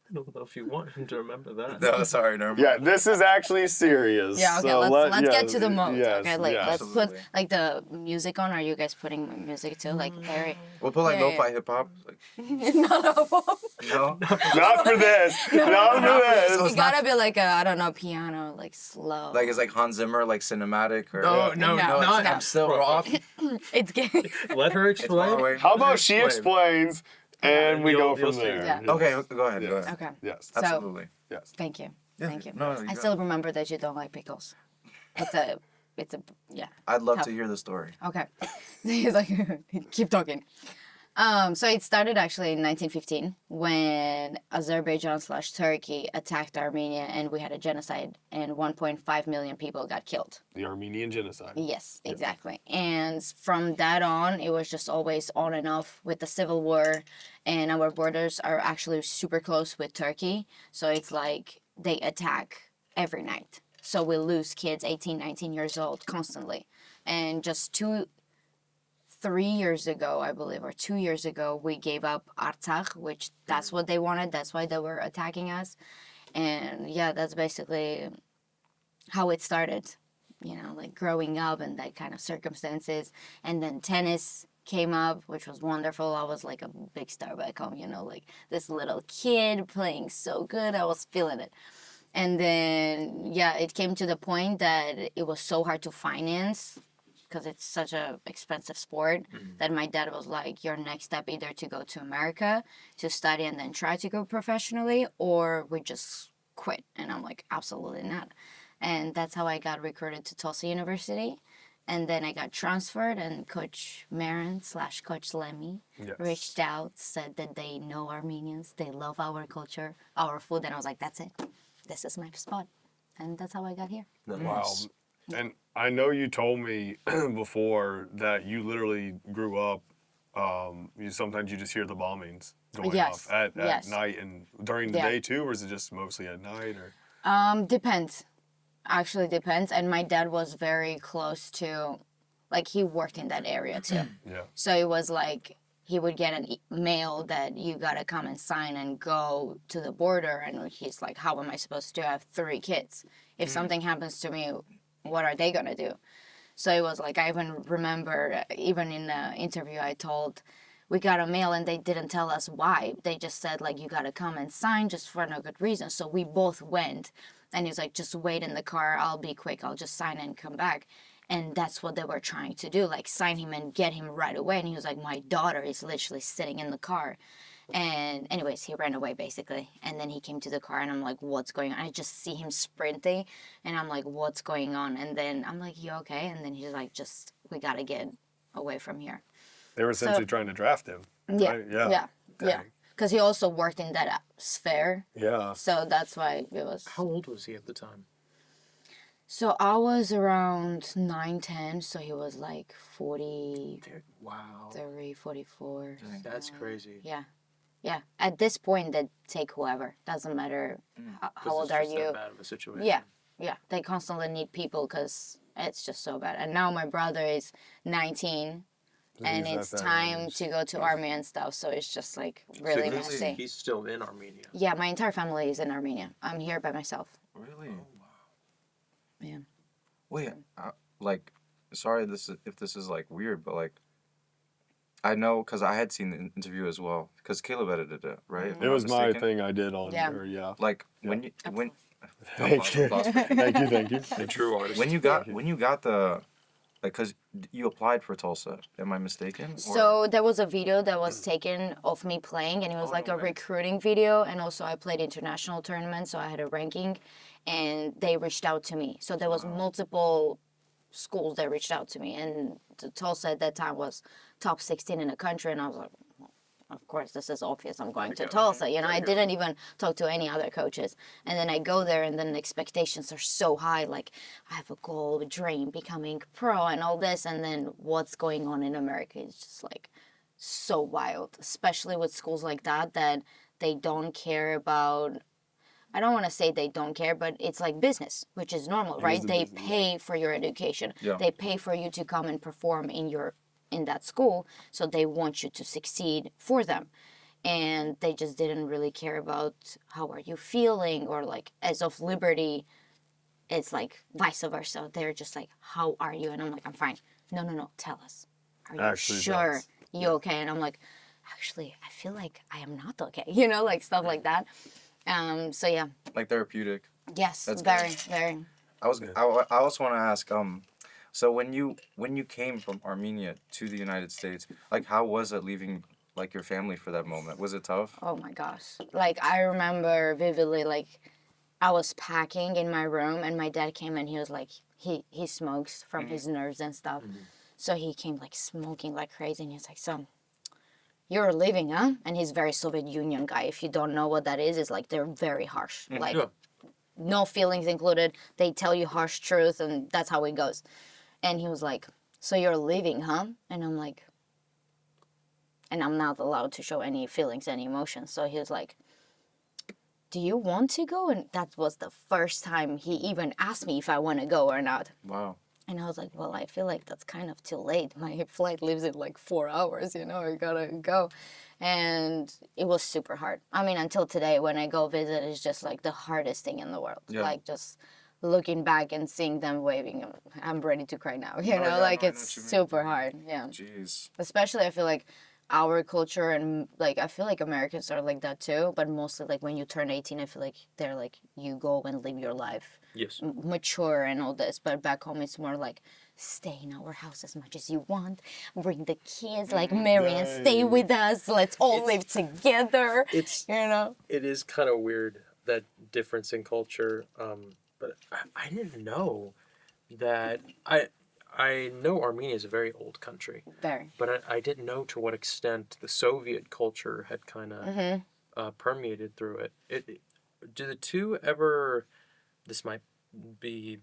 I don't know if you want him to remember that. No, sorry, never mind. Yeah, this is actually serious. Yeah, okay, so let's yeah, get to the mode. yes, Okay, like yes. let's put Absolutely. like the music on. Are you guys putting music too? Like very. We'll put like Yeah, lo-fi hip hop. Like, No, no. Not for this. Not for it this. gotta be like a, I don't know, piano, like slow. Like it's like Hans Zimmer, like cinematic or. No, no, No, not. no. I'm still off. It's gay. Let her It's far explain. away. How about she Explain. explains and we go You'll from see. there? Yeah. Okay, go ahead. Go Yes. ahead. Okay. Yes. So- Absolutely. Yes. Thank you. Yeah, Thank you. no, you I got still remember that you don't like pickles. It's a, yeah. I'd love Tough. to hear the story. Okay. He's like, keep talking. So it started actually in 1915 when Azerbaijan slash Turkey attacked Armenia and we had a genocide and 1.5 million people got killed. The Armenian genocide. Yes, exactly. And from that on, it was just always on and off with the civil war. And our borders are actually super close with Turkey. So it's like they attack every night. So we lose kids 18, 19 years old constantly. And just 3 years ago, I believe, or 2 years ago, we gave up Artsakh, which that's what they wanted. That's why they were attacking us. And yeah, that's basically how it started, you know, like growing up and that kind of circumstances. And then tennis came up, which was wonderful. I was like a big star back home, you know, like this little kid playing so good. I was feeling it. And then, yeah, it came to the point that it was so hard to finance because it's such a expensive sport that my dad was like, your next step either to go to America to study and then try to go professionally, or we just quit. And I'm like, absolutely not. And that's how I got recruited to Tulsa University. And then I got transferred, and Coach Marin slash Coach Lemmy Yes. reached out, said that they know Armenians, they love our culture, our food. And I was like, that's it. This is my spot. And that's how I got here. Wow. And I know you told me before that you literally grew up. Sometimes you just hear the bombings going Yes, off at yes. night and during the Yeah. day too, or is it just mostly at night? Or Depends. Actually depends. And my dad was very close to, like, he worked in that area too. yeah, So it was like he would get an mail that you gotta come and sign and go to the border. And he's like, how am I supposed to do? I have 3 kids. If something happens to me, what are they gonna do? So it was like, I even remember, even in the interview I told, we got a mail and they didn't tell us why. They just said, like, you gotta come and sign just for no good reason. So we both went. And he was like, just wait in the car. I'll be quick. I'll just sign and come back. And that's what they were trying to do, like sign him and get him right away. And he was like, my daughter is literally sitting in the car. And anyways, he ran away basically. And then he came to the car and I'm like, what's going on? I just see him sprinting and I'm like, what's going on? And then I'm like, you okay? And then he's like, just, we got to get away from here. they were essentially trying to draft him. Yeah, right? yeah. Dang. Because he also worked in that sphere. Yeah. So that's why it was. How old was he at the time? So I was around 9, 10. So he was like 40, Wow. 30, 44. That's crazy. Yeah. Yeah. At this point, they take whoever. Doesn't matter how old are It's just you. that bad of a situation. Yeah. Yeah. They constantly need people because it's just so bad. And now my brother is 19 and He's at it's that time age. to go to Armenia and stuff. So it's just like really really? messy. He's still in Armenia. Yeah. My entire family is in Armenia. I'm here by myself. Really? Yeah. Wait, like, sorry if this is like weird, but like, I know because I had seen the interview as well because Caleb edited it, right? If I'm It not was my mistaken. thing I did on Yeah. her. Yeah. Like when Thank you. applause for you. Thank you. A true artist. when you got the like because you applied for Tulsa, am I mistaken? Or- So there was a video that was taken of me playing, and it was like a recruiting video. And also, I played international tournaments, so I had a ranking, and they reached out to me. So there was multiple schools that reached out to me, and Tulsa at that time was top 16 in the country, and I was like, of course, this is obvious. I'm going to go. Tulsa. You know, I There you go. didn't even talk to any other coaches. And then I go there, and then the expectations are so high. Like, I have a goal, a dream, becoming pro and all this. And then what's going on in America is just like so wild, especially with schools like that they don't care about. I don't want to say they don't care, but it's like business, which is normal, right? a They business, pay for your education. Yeah. They pay for you to come and perform in that school, so they want you to succeed for them. And they just didn't really care about how are you feeling, or like as of Liberty, it's like vice versa. They're just like, how are you? And I'm like, I'm fine. No, tell us. Are you Actually, sure that's- you okay? And I'm like, actually, I feel like I am not okay. You know, like stuff like that. So yeah, Like therapeutic. yes, That's very, good. very. I also want to ask, so when you came from Armenia to the United States, like how was it leaving like your family for that moment? Was it tough? Oh my gosh. Like, I remember vividly, like, I was packing in my room, and my dad came, and he was like, he smokes from his nerves and stuff. So he came, like, smoking like crazy, and he's like, so, you're leaving, huh? And he's very Soviet Union guy. If you don't know what that is, it's like they're very harsh. Like, Yeah. no feelings included. They tell you harsh truth, and that's how it goes. And he was like, so you're leaving, huh? And I'm like, and I'm not allowed to show any feelings, any emotions. So he was like, do you want to go? And that was the first time he even asked me if I want to go or not. Wow. And I was like, well, I feel like that's kind of too late. My flight leaves in like 4 hours, you know, I gotta go. And it was super hard. I mean, until today, when I go visit, it's just like the hardest thing in the world. Yeah. Like, just looking back and seeing them waving, I'm ready to cry now, you know? yeah, like, no, I know it's what you mean. super hard, yeah. Jeez. Especially, I feel like our culture, and like I feel like Americans are like that too, but mostly like when you turn 18, I feel like they're like, you go and live your life, Yes. mature and all this. But back home it's more like, stay in our house as much as you want, bring the kids, like marry and stay with us, let's all live together, It's you know. it is kind of weird, that difference in culture. But I didn't know that. I know Armenia is a very old country, Very. but I didn't know to what extent the Soviet culture had kind of permeated through it. Do the two ever? This might be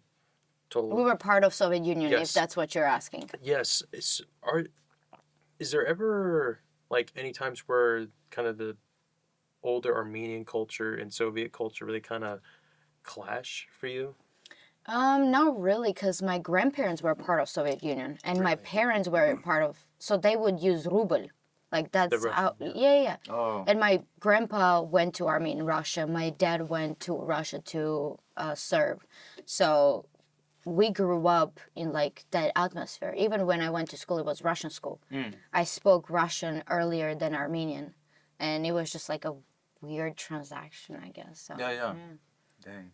total. We were part of Soviet Union, Yes. if that's what you're asking. Yes. Is there ever like any times where kind of the older Armenian culture and Soviet culture really kind of clash for you? Not really, because my grandparents were part of Soviet Union, and my parents were part of, so they would use ruble. Like, that's Russian, how, yeah. yeah. Oh. And my grandpa went to Armenia in Russia. My dad went to Russia to serve. So we grew up in, like, that atmosphere. Even when I went to school, it was Russian school. I spoke Russian earlier than Armenian. And it was just, like, a weird transaction, I guess. So, Yeah. Dang.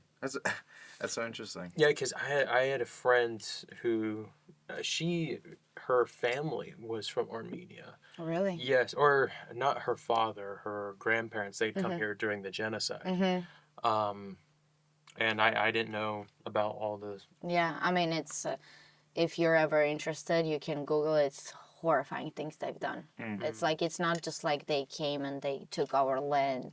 That's so interesting. Yeah, because I had a friend who, her family was from Armenia. Really? Yes, or not her father, her grandparents. They'd come here during the genocide. And I didn't know about all the. Yeah, I mean, it's if you're ever interested, you can Google it. It's horrifying things they've done. It's like, it's not just like they came and they took our land.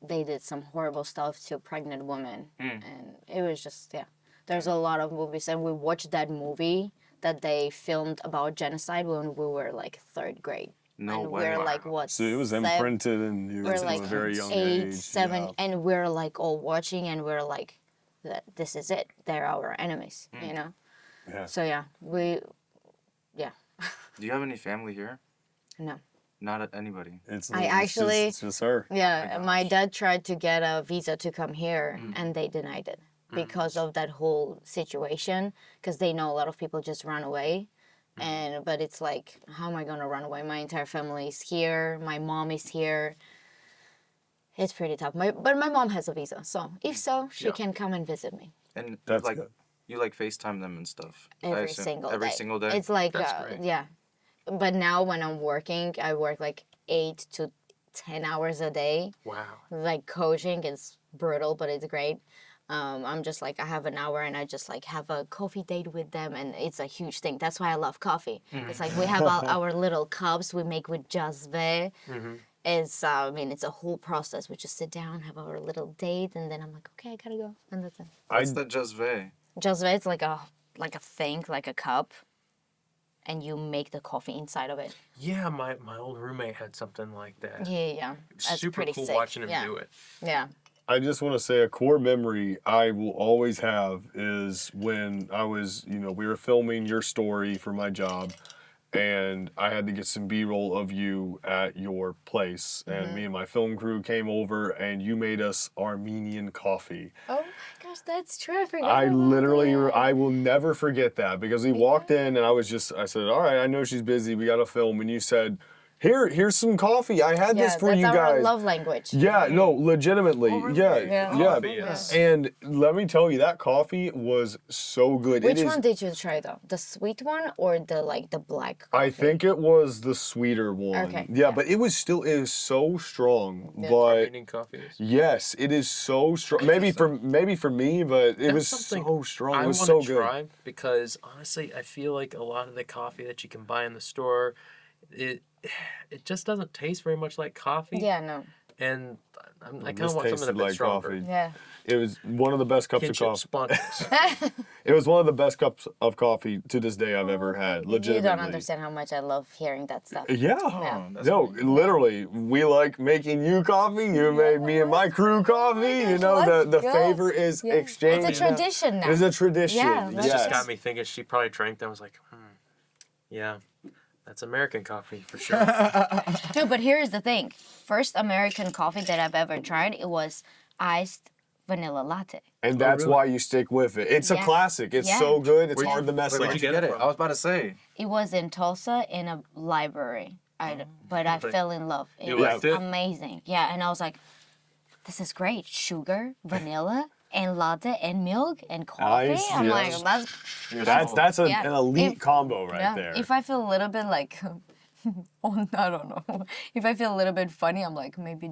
They did some horrible stuff to pregnant women, and it was just, yeah. There's a lot of movies, and we watched that movie that they filmed about genocide when we were like 3rd grade. No And way. we're like, what? So it was seven- imprinted in you We're from like a very young 8, age. 7, yeah. and we're like all watching, and we're like, this is it. They're our enemies, you know? Yeah. So yeah, Do you have any family here? no. Not anybody. It's just her. Yeah, my my gosh. dad tried to get a visa to come here, and they denied it because of that whole situation. Because they know a lot of people just run away, but it's like, how am I gonna run away? My entire family is here. My mom is here. It's pretty tough. But my mom has a visa, so if so, she can come and visit me And That's like good. you like FaceTime them and stuff. I every assume. single Every day. single day. It's like That's great. yeah, but now when I'm working, I work like 8 to 10 hours a day. Wow. Like, coaching is brutal, but it's great. I'm just like, I have an hour and I just like have a coffee date with them, and it's a huge thing. That's why I love coffee. It's like we have our little cups we make with jazve. It's I mean, it's a whole process. We just sit down, have our little date, and then I'm like, okay, I gotta go, and that's it. What's the jazve? Jazve, it's like a thing, like a cup, and you make the coffee inside of it. Yeah, my old roommate had something like that. Yeah. That's Super pretty cool sick. watching him do it. Yeah. I just want to say a core memory I will always have is when I was, we were filming your story for my job, and I had to get some B-roll of you at your place, and me and my film crew came over, and you made us Armenian coffee. Oh my gosh, that's true. I forgot. I about literally, that. I will never forget that, because we walked in, and I said, all right, I know she's busy, we got to film, and you said, here's some coffee. I had this for you that's our guys. love language. Yeah, no, legitimately. Yeah. Coffee, yes. And let me tell you, that coffee was so good. Which one did you try though? The sweet one or the black coffee? I think it was the sweeter one. Okay, Yeah, yeah. but it was so strong. Yeah. But Armenian coffee is. yes, it is so strong. Maybe for me, but it was so strong. I It was want so to good. try because honestly, I feel like a lot of the coffee that you can buy in the store, it just doesn't taste very much like coffee. Yeah, no. And I kind This of want something a tasted bit like stronger. coffee. Yeah. It was one of the best cups of Kinship coffee. sponges. It was one of the best cups of coffee to this day I've ever had. Legitimately. You don't understand how much I love hearing that stuff. Yeah. Yeah. That's No, pretty literally, we like making you coffee. You made me and my crew coffee. You know, let's the go. favor is Yeah. exchanged. It's a tradition now. It's a tradition. Yeah, It that's yes. just got me thinking she probably drank that and was like, yeah, that's American coffee for sure. No, but here's the thing. First American coffee that I've ever tried, it was iced vanilla latte. And that's really? why you stick with it. It's a Yeah. classic. It's Yeah. so good. It's Where'd hard to mess Where'd up. you get it? from? I was about to say. It was in Tulsa in a library. But I fell in love. It You was liked it? amazing. Yeah, and I was like, this is great. Sugar, vanilla, and latte, and milk, and coffee. Ice, I'm yes. like, That's an Yeah. elite If- combo right yeah. there. If I feel a little bit like, I don't know. If I feel a little bit funny, I'm like, maybe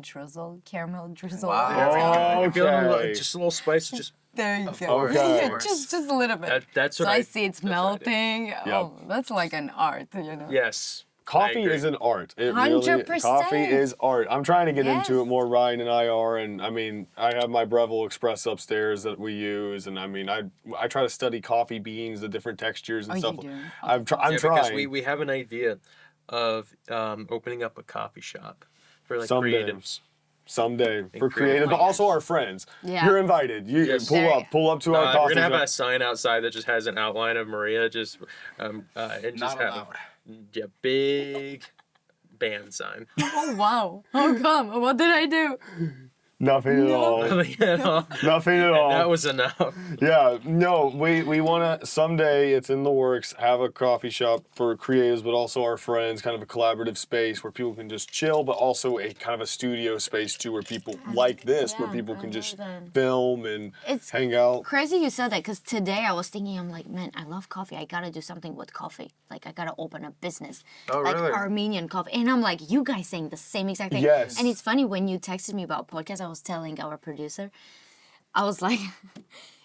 caramel drizzle. Wow. You're feeling Okay. just a little spice, just There you go. course, Okay. of course. just a little bit. that's So what I see it's that's what I did. melting. Oh, that's like an art, you know. Yes. Coffee agree. is an art. It 100%. really, coffee is art. I'm trying to get into Yes. it more. Ryan and I are, and I mean, I have my Breville Express upstairs that we use, and I mean, I try to study coffee beans, the different textures and Oh, you stuff. do? I'm Yeah, because trying. we have an idea of opening up a coffee shop for like Someday. creatives. Someday for creative creative, but also our friends. Yeah. You're invited. You Yes. pull up to our We're coffee gonna have shop. a sign outside that just has an outline of Maria, just and just Not have allowed. yeah, big band sign. Oh, wow. How come? What did I do? Nothing at all. You know? Nothing at all. That was enough. Yeah, no, we want to someday, it's in the works, have a coffee shop for creatives, but also our friends, kind of a collaborative space where people can just chill, but also a kind of a studio space too, where people like this, where Yeah, people I can just love that. film and It's hang out. crazy you said that, because today I was thinking, I'm like, man, I love coffee. I gotta do something with coffee. Like, I gotta open a business. Oh, like really? Armenian coffee. And I'm like, you guys saying the same exact thing. Yes. And it's funny, when you texted me about podcasts, I was telling our producer, I was like,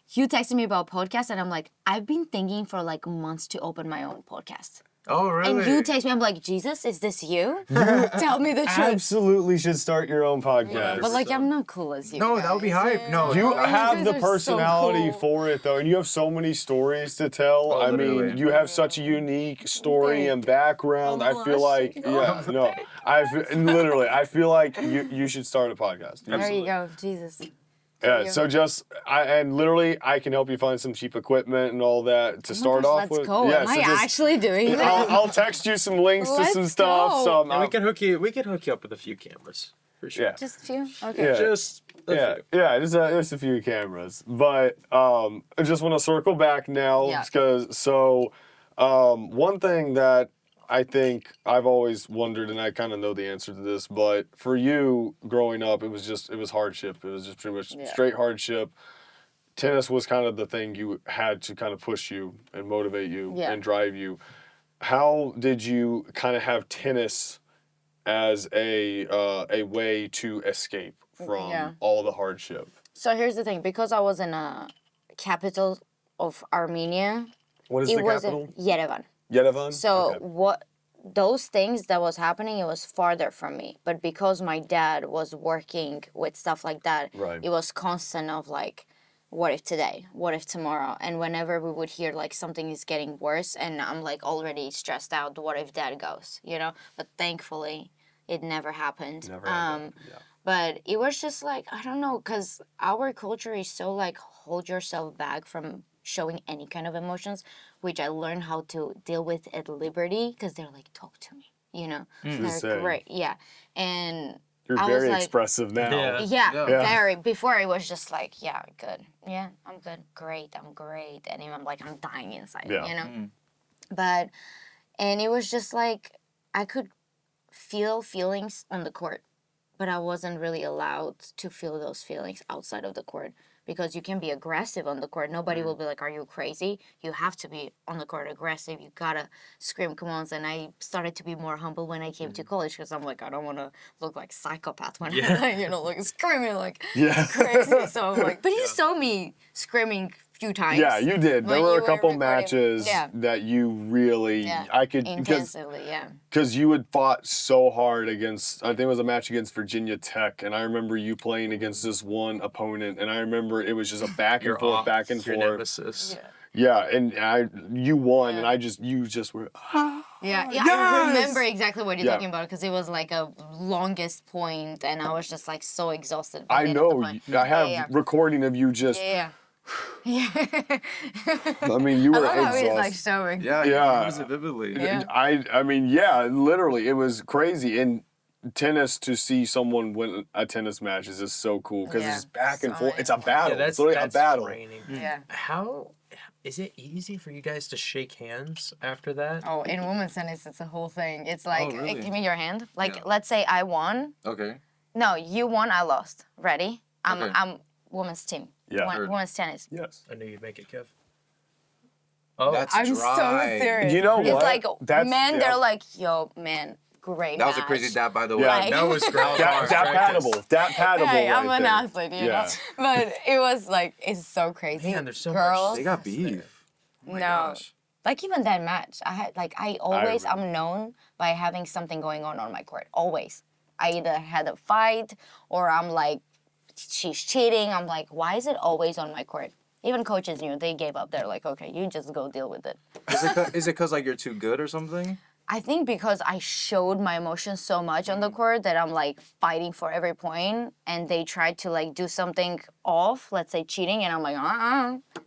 you texted me about podcasts, and I'm like, I've been thinking for like months to open my own podcast. Oh, really? And you text me, I'm like, Jesus, is this you? Tell me the truth. Absolutely should start your own podcast. But like, I'm not cool as you. No, that would be guys. hype. No, You that- have guys the are so personality cool. for it, though, and you have so many stories to tell. Oh, I mean, literally. you have such a unique story and background. I feel like, yeah, no, literally, I feel like you should start a podcast. There you go, Jesus. Yeah, so I can help you find some cheap equipment and all that to start off Let's with. go. Yeah, Am so I just- actually doing that? I'll text you some links to some Let's stuff. go. So And we can hook you up with a few cameras for sure. Yeah. Just a few? Okay. Yeah. Just a Yeah, few. yeah, there's a few cameras, but I just want to circle back now Yeah. because one thing that I think I've always wondered, and I kind of know the answer to this, but for you growing up, it was hardship. It was just pretty much straight hardship. Tennis was kind of the thing you had to kind of push you and motivate you Yeah. and drive you. How did you kind of have tennis as a way to escape from Yeah. all the hardship? So here's the thing, because I was in a capital of Armenia, What is it the wasn't capital? Yerevan. Yerevan? So Okay. those things that was happening, it was farther from me. But because my dad was working with stuff like that, Right. it was constant of like, what if today? What if tomorrow? And whenever we would hear like something is getting worse and I'm like already stressed out, what if dad goes, you know? But thankfully, it never happened. Never happened. Yeah. But it was just like, I don't know, because our culture is so like, hold yourself back from showing any kind of emotions, which I learned how to deal with at Liberty, because they're like, talk to me, you know? They're Say. great, yeah. And You're I was very like, expressive now. Yeah. yeah, Yeah. very. Before it was just like, yeah, good. Yeah, I'm good. Great, I'm great. And even like, I'm dying inside, Yeah. you know? But, and it was just like, I could feel feelings on the court, but I wasn't really allowed to feel those feelings outside of the court, because you can be aggressive on the court. Nobody will be like, are you crazy? You have to be on the court aggressive. You gotta scream commands. And I started to be more humble when I came to college, because I'm like, I don't want to look like psychopath when I'm, you know, like screaming like Yeah. crazy. So I'm like, but you saw me screaming a few times. Yeah, you did. There when were you a couple recording. matches Yeah. that you really, Yeah. I could, Intensively, yeah. because you had fought so hard against, I think it was a match against Virginia Tech, and I remember you playing against this one opponent, and I remember it was just a back and forth, back and Your forth. nemesis. Yeah, and you won, and you just were, Yeah, I yes! remember exactly what you're Yeah. talking about, because it was like a longest point, and I was just like so exhausted. By I the end of the know, point. I have yeah. recording of you just, Yeah. Yeah. I mean, you I were love how he's like exhausted. showing. Yeah, Yeah. you use it vividly. Yeah. I mean, yeah, literally, it was crazy. And tennis, to see someone win a tennis match is just so cool, because Yeah. it's just back and So forth. nice. It's a battle. Yeah, that's, it's literally that's a battle. draining. Yeah. How is it easy for you guys to shake hands after that? Oh, in women's tennis, it's a whole thing. It's like, really? give me your hand. Like, Yeah. let's say I won. Okay. No, you won, I lost. Ready? Okay. I'm women's team. Yeah. Heard. Women's tennis. Yes. I knew you'd make it, Kev. Oh, That's I'm dry. so serious. You know It's what? like, That's- men, yeah. they're like, yo, man, great That was a match. crazy dab, by the way. Yeah. Like- that was great. That paddable. That paddable. Hey, I'm right an there. athlete, you Yeah. know? But it was like, it's so crazy. Man, there's so much Girls, They got beef. Oh my no. gosh. Like even that match, I always remember. am known by having something going on my court. Always. I either had a fight or I'm like, she's cheating. I'm like, why is it always on my court? Even coaches knew. They gave up. They're like, okay, you just go deal with it. Is it because like you're too good or something? I think because I showed my emotions so much on the court that I'm like fighting for every point, and they tried to like do something off, let's say cheating, and I'm like,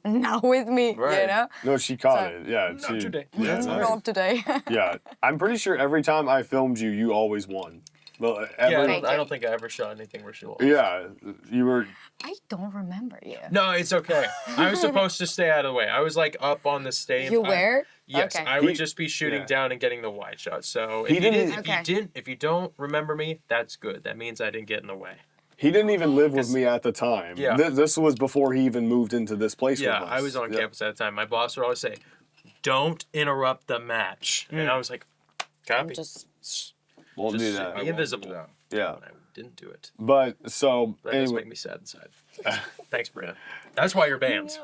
not with me, you Right. know? No, she caught So- it. Yeah. Not today. Yeah, That's nice. Not today. yeah. I'm pretty sure every time I filmed you, you always won. Well, Yeah, I Thank don't, I you. don't think I ever shot anything where she lost. yeah, you were. I don't remember you. No, it's okay. I was supposed to stay out of the way. I was like up on the stage. You were? Yes, Okay. I would He- just be shooting yeah. down and getting the wide shot. So He if you didn't- didn't, if you don't remember me, that's good. That means I didn't get in the way. He didn't even live with me at the time. Yeah. This was before he even moved into this place Yeah, with us. I was on Yeah. campus at the time. My boss would always say, "Don't interrupt the match," and I was like, "Copy." Just Won't do just that. be invisible. Yeah. Yeah. And I didn't do it. But so That does anyway, make me sad inside. Thanks, Marina. That's why you're banned.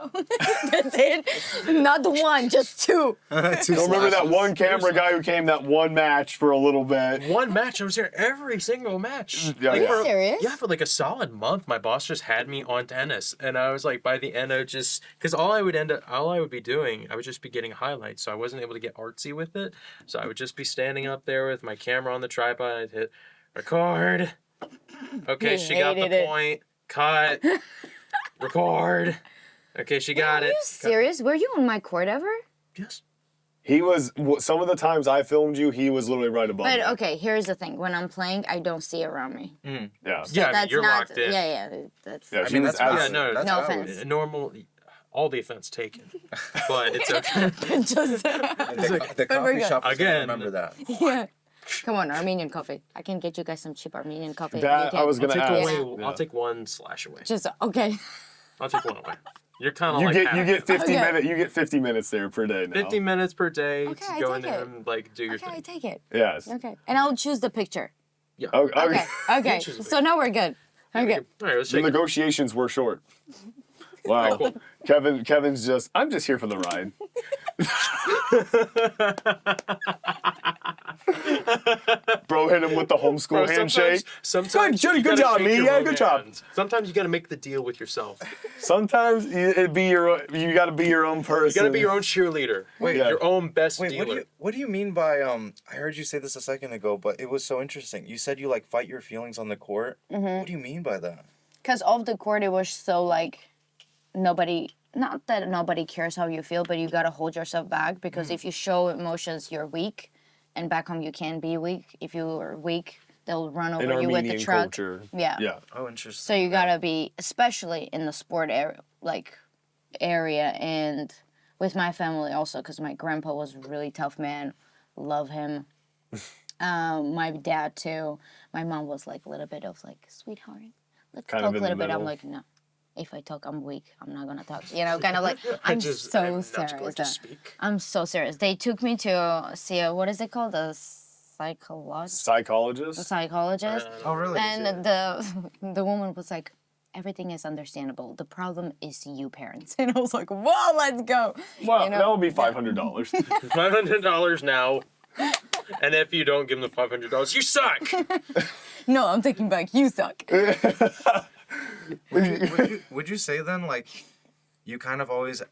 that's it. Not the one, just two. don't remember that one camera guy who came that one match for a little bit. One match, I was there every single match. Yeah, yeah. For, Serious? Yeah, for like a solid month, my boss just had me on tennis, and I was like, by the end, I would just because all I would be doing, I would just be getting highlights, so I wasn't able to get artsy with it. So I would just be standing up there with my camera on the tripod. I'd hit record. Okay, You she got the hated it. point. Cut. Record. Okay, she got Are it. you serious? Were you on my court ever? Yes. He was some of the times I filmed you, he was literally right above But me. okay, here's the thing. When I'm playing, I don't see around me. Yeah. Yeah, I mean, That's you're not, locked in. Yeah, that's. Yeah, I she mean, was that's out. Yeah, no, that's No how it offense. is. Normal, all the offense taken, but it's okay. Just The we're coffee good. shop is gonna Again. remember that. yeah. Come on, Armenian coffee. I can get you guys some cheap Armenian coffee. That You can- I was gonna Take ask. away, Yeah. I'll take one slash away. Just okay. I'll take one away. You're kind of You like get half. 50 Okay. minutes. You get 50 minutes there per day now. 50 minutes per day Okay, to I go in take there it. and like do your Okay, I thing. take it. Yes. Okay, and I'll choose the picture. Yeah. Okay. Okay. Okay. choose a So now we're good. Okay. All right, let's The shake it. negotiations were short. Wow. Cool. Kevin's just, I'm just here for the ride. Bro hit him with the homeschool Bro, handshake. Sometimes Good you gotta job, shake me. your Yeah, own good job. hand. Sometimes you gotta make the deal with yourself. Sometimes you gotta be your own person. You gotta be your own cheerleader. Wait, Yeah. Your own best Wait, dealer. what do you mean by I heard you say this a second ago, but it was so interesting. You said you like fight your feelings on the court. What do you mean by that? Because off the court, it was so like not that nobody cares how you feel, but you gotta hold yourself back because if you show emotions, you're weak, and back home you can be weak. If you are weak, they'll run in over you with the Armenian truck. culture. Yeah. Yeah. Oh, interesting. So you gotta be, especially in the sport area, and with my family also, because my grandpa was a really tough man. Love him. My dad too. My mom was like a little bit of like, sweetheart, let's Kind talk of a in little the bit. I'm middle. like, no. If I talk, I'm weak. I'm not gonna talk. You know, kind of like I'm so I'm not going serious. to speak. I'm so serious. They took me to see what is it called? The psychologist. Psychologist. Oh, really? And the woman was like, everything is understandable. The problem is you parents. And I was like, well, let's go. Well, You know? that would be $500. $500 now. And if you don't give them the $500, you suck. No, I'm taking back. You suck. Would you say then, like, you kind of always,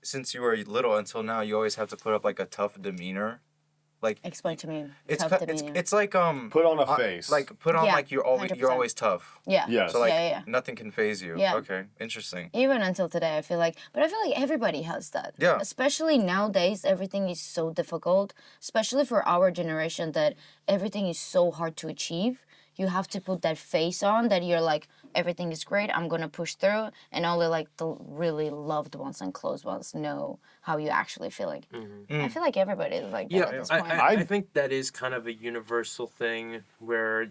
since you were little until now, you always have to put up like a tough demeanor, like Explain to me. it's tough it's demeanor. it's like Put on a face. like put on Yeah, like you're 100%. always tough. Yeah. Yes. So like yeah. nothing can phase you. Yeah. Okay, interesting. Even until today, I feel like everybody has that. Yeah. Especially nowadays, everything is so difficult, especially for our generation, that everything is so hard to achieve. You have to put that face on that you're like, everything is great, I'm gonna push through, and only like the really loved ones and close ones know how you're actually feeling. I feel like everybody is like that at this point. I think that is kind of a universal thing where,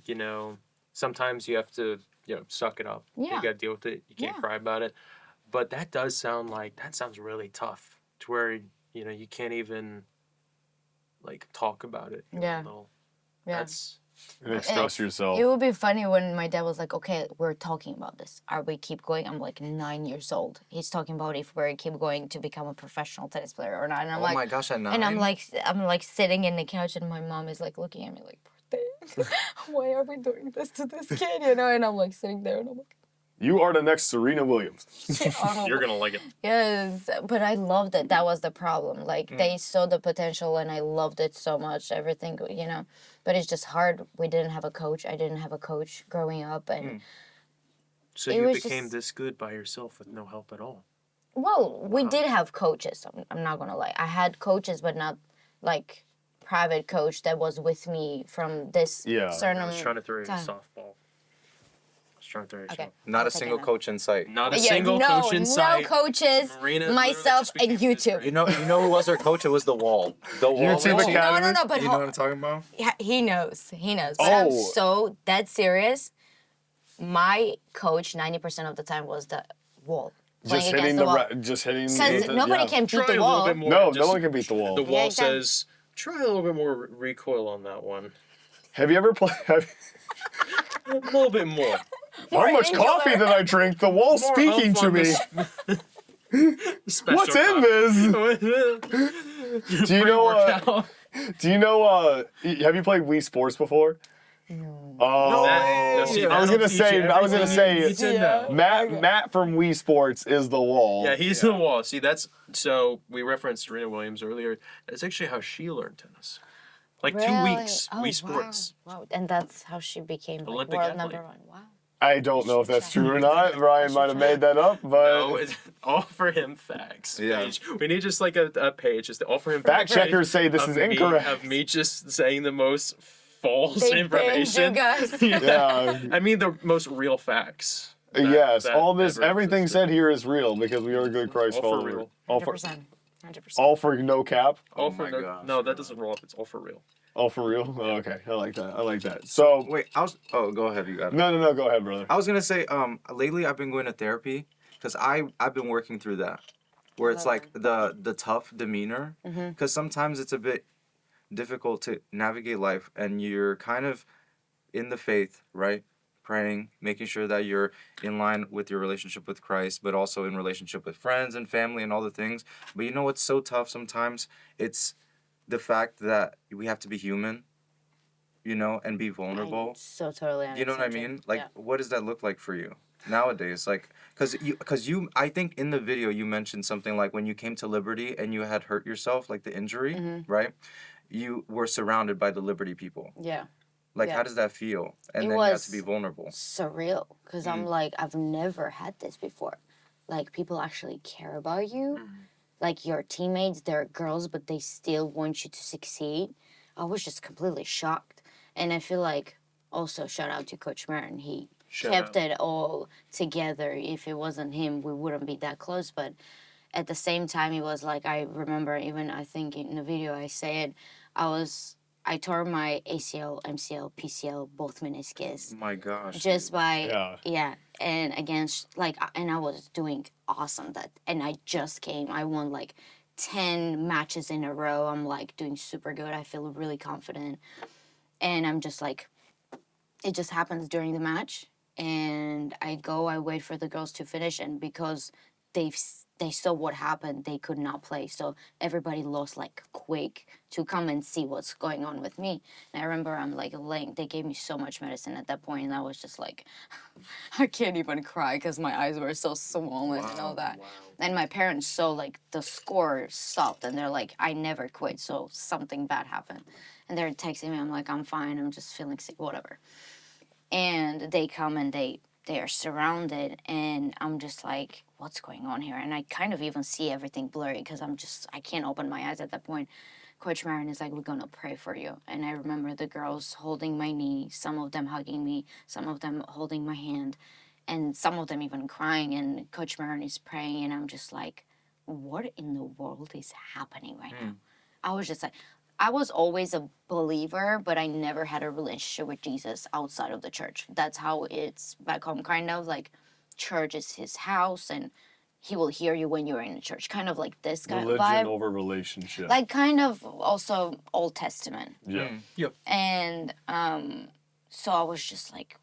sometimes you have to, suck it up. Yeah. You got to deal with it. You can't Yeah. cry about it. But that sounds really tough to where, you can't even, like, talk about it. Yeah. Yeah. That's, And express yourself. It would be funny when my dad was like, okay, we're talking about this. Are we keep going? I'm like 9 years old. He's talking about if we keep going to become a professional tennis player or not. And I'm Oh like, my gosh, at 9. and I'm like sitting in the couch and my mom is like looking at me like, poor thing. Why are we doing this to this kid? And I'm like sitting there and I'm like, You are the next Serena Williams. you're going to like it. yes, but I loved it. That was the problem. Like they saw the potential and I loved it so much. Everything, But it's just hard. We didn't have a coach. I didn't have a coach growing up, and So It you was became just- this good by yourself with no help at all. well, we did have coaches. I'm not gonna lie. I had coaches, but not like private coach that was with me from this Yeah. certain. I was trying to throw you a time. softball. I was trying to throw you a Okay. softball. Not a I'll take single it now. coach in sight. Not a single coach in sight. No coaches. Marina Myself literally and just became YouTube. You know who was their coach? It was the wall. The wall. YouTube was- Academy? No, but You know what I'm talking about? Yeah, he knows. He knows. But I'm Oh. so dead serious. My coach 90% of the time was the wall. Just Playing hitting against wall. just hitting. Because nobody yeah. can beat Try the a wall. little bit more. No, Just- no one can beat the wall. The wall Yeah, exactly. says, try a little bit more recoil on that one. Have you ever played? A little bit more. How much angular. coffee did I drink? The wall's More speaking oomph to on me. Special What's in this? this? Do you know? Do you know? Have you played Wii Sports before? No. Oh, I was gonna say. Yeah. Matt from Wii Sports is the wall. Yeah, he's the wall. See, so we referenced Serena Williams earlier. That's actually how she learned tennis. Like 2 Really? weeks, Oh, Wii Sports. Wow. And that's how she became like, Olympic world athlete. number 1. Wow. I don't know if that's true or not. Brian might have made that up, but No, it's offer him facts. Yeah. Page. We need just like a page just to offer him fact facts checkers say this is incorrect. Of me just saying the most false They information. banned you guys. Yeah. I mean the most real facts. Yes, that all this, ever everything existed. said here is real because we are good Christ All for followers. real. All for 100%. 100%. all for no cap. All Oh for my no, gosh, no, that bro. doesn't roll up. It's all for real. All for real. Oh, okay, I like that. So Wait, oh, go ahead. You got it. no. Go ahead, brother. I was gonna say, lately I've been going to therapy because I've been working through that, where it's like the tough demeanor, because sometimes it's a bit difficult to navigate life and you're kind of in the faith, right? praying, making sure that you're in line with your relationship with Christ, but also in relationship with friends and family and all the things. But you know what's so tough sometimes? It's the fact that we have to be human, and be vulnerable. I so totally understand. You know what I mean? Like, what does that look like for you nowadays? Like, because you, I think in the video you mentioned something like when you came to Liberty and you had hurt yourself, like the injury, right? You were surrounded by the Liberty people. Yeah. Like, how does that feel? And It then you had was to be vulnerable. surreal because I'm like, I've never had this before. Like, people actually care about you. Like, your teammates, they're girls, but they still want you to succeed. I was just completely shocked. And I feel like, also, shout out to Coach Marin. He kept it all together. If it wasn't him, we wouldn't be that close. But at the same time, it was like, I remember even, I think in the video I said, I tore my ACL, MCL, PCL, both meniscus. Oh my gosh. Just by, and against, and I was doing awesome and I just came. I won 10 matches in a row. I'm doing super good. I feel really confident. And I'm just it just happens during the match. And I wait for the girls to finish. And because they saw what happened, they could not play. So everybody lost quick to come and see what's going on with me. And I remember I'm laying, they gave me so much medicine at that point, and I was just I can't even cry because my eyes were so swollen and all that. Wow. And my parents saw the score stopped, and they're like, I never quit, so something bad happened. And they're texting me, I'm like, I'm fine, I'm just feeling sick, whatever. And they come and they are surrounded, and I'm just like, what's going on here? And I kind of even see everything blurry because I can't open my eyes at that point. Coach Marin is like, we're going to pray for you. And I remember the girls holding my knee, some of them hugging me, some of them holding my hand, and some of them even crying. And Coach Marin is praying, and I'm just like, what in the world is happening right now? I was just like, I was always a believer, but I never had a relationship with Jesus outside of the church. That's how it's back home, kind of church is his house, and he will hear you when you're in the church. Kind of like this kind of vibe. Religion over relationship. Kind of also Old Testament. Yeah. Yep. And so I was just like,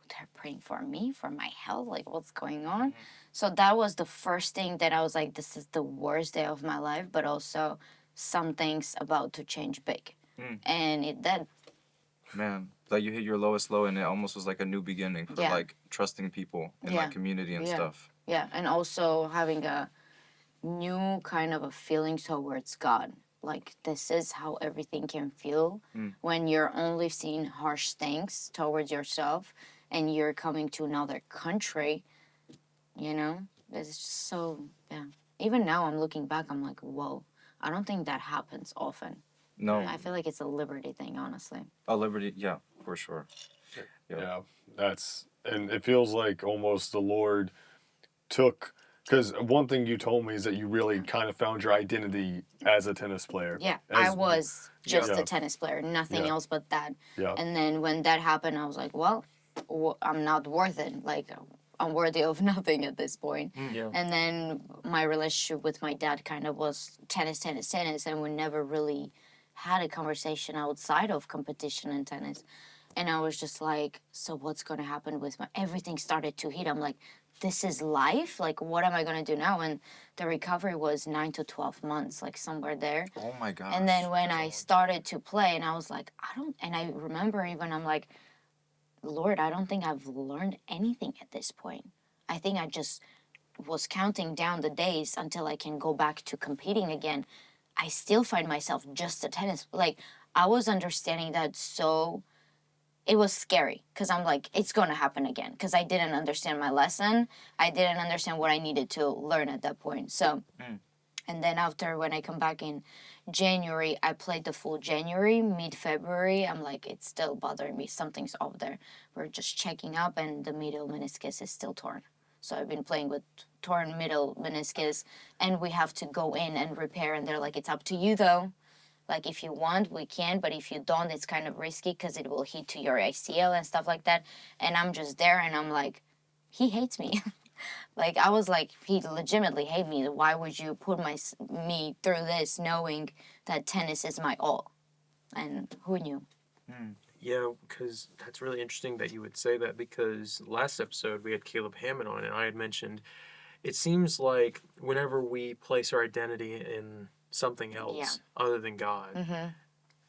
they're praying for me, for my health, what's going on? So that was the first thing that I was like, this is the worst day of my life, but also something's about to change big. And it did. Man, you hit your lowest low, and it almost was like a new beginning for trusting people in that community and stuff. Yeah, and also having a new kind of a feeling towards God. This is how everything can feel when you're only seeing harsh things towards yourself and you're coming to another country, It's just so, Even now I'm looking back, I'm like, whoa, I don't think that happens often. No. I feel like it's a Liberty thing, honestly. A Liberty, yeah, for sure. Yeah, and it feels like almost the Lord took, because one thing you told me is that you really kind of found your identity as a tennis player. Yeah, I was just a tennis player, nothing else but that. Yeah. And then when that happened, I was like, well, I'm not worth it. I'm worthy of nothing at this point. Yeah. And then my relationship with my dad kind of was tennis, and we never really had a conversation outside of competition and tennis. And I was just like, so what's going to happen with everything started to hit. I'm like, this is life? What am I going to do now? And the recovery was 9 to 12 months, somewhere there. Oh my gosh. And then when I started to play, and I was like, and I remember even, I'm like, Lord, I don't think I've learned anything at this point. I think I just was counting down the days until I can go back to competing again. I still find myself just a tennis. I was understanding that, so it was scary because I'm like, it's going to happen again, because I didn't understand my lesson. I didn't understand what I needed to learn at that point. So, and then after, when I come back in January, I played the full January, mid-February. I'm like, it's still bothering me. Something's off there. We're just checking up, and the middle meniscus is still torn. So I've been playing with torn middle meniscus, and we have to go in and repair. And they're like, it's up to you, though. If you want, we can, but if you don't, it's kind of risky because it will hit to your ACL and stuff like that. And I'm just there, and I'm like, he hates me. I was like, he legitimately hates me. Why would you put me through this knowing that tennis is my all? And who knew? Yeah, because that's really interesting that you would say that, because last episode we had Caleb Hammond on, and I had mentioned it seems like whenever we place our identity in something else other than God,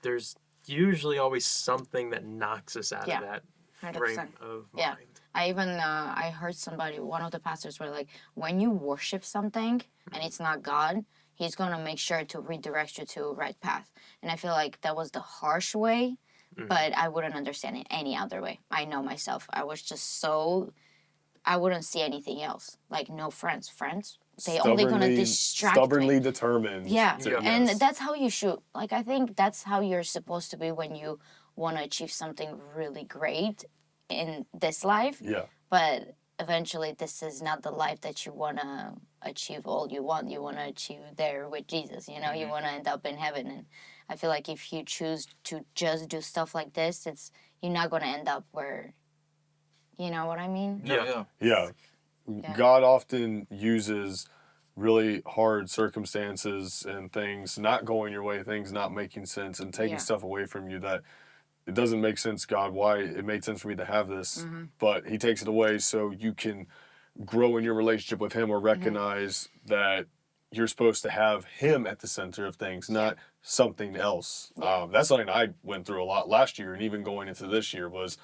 there's usually always something that knocks us out of that 100%. frame of Yeah. mind. I even I heard somebody, one of the pastors were like, when you worship something and it's not God, he's gonna make sure to redirect you to a right path. And I feel like that was the harsh way, but I wouldn't understand it any other way. I know myself. I was just so, I wouldn't see anything else. Like, no friends. Friends, they only gonna distract stubbornly me. determined. Yeah, to- and yes. that's how you should. Like, I think that's how you're supposed to be when you want to achieve something really great in this life. Yeah. But eventually, this is not the life that you want to achieve all you want. You want to achieve there with Jesus, you know? You want to end up in heaven. And I feel like if you choose to just do stuff like this, you're not going to end up where, you know what I mean? Yeah. Yeah. God often uses really hard circumstances and things not going your way, things not making sense, and taking stuff away from you that it doesn't make sense, God, why it made sense for me to have this, but he takes it away so you can grow in your relationship with him, or recognize that you're supposed to have him at the center of things, not something else. That's something I went through a lot last year, and even going into this year, was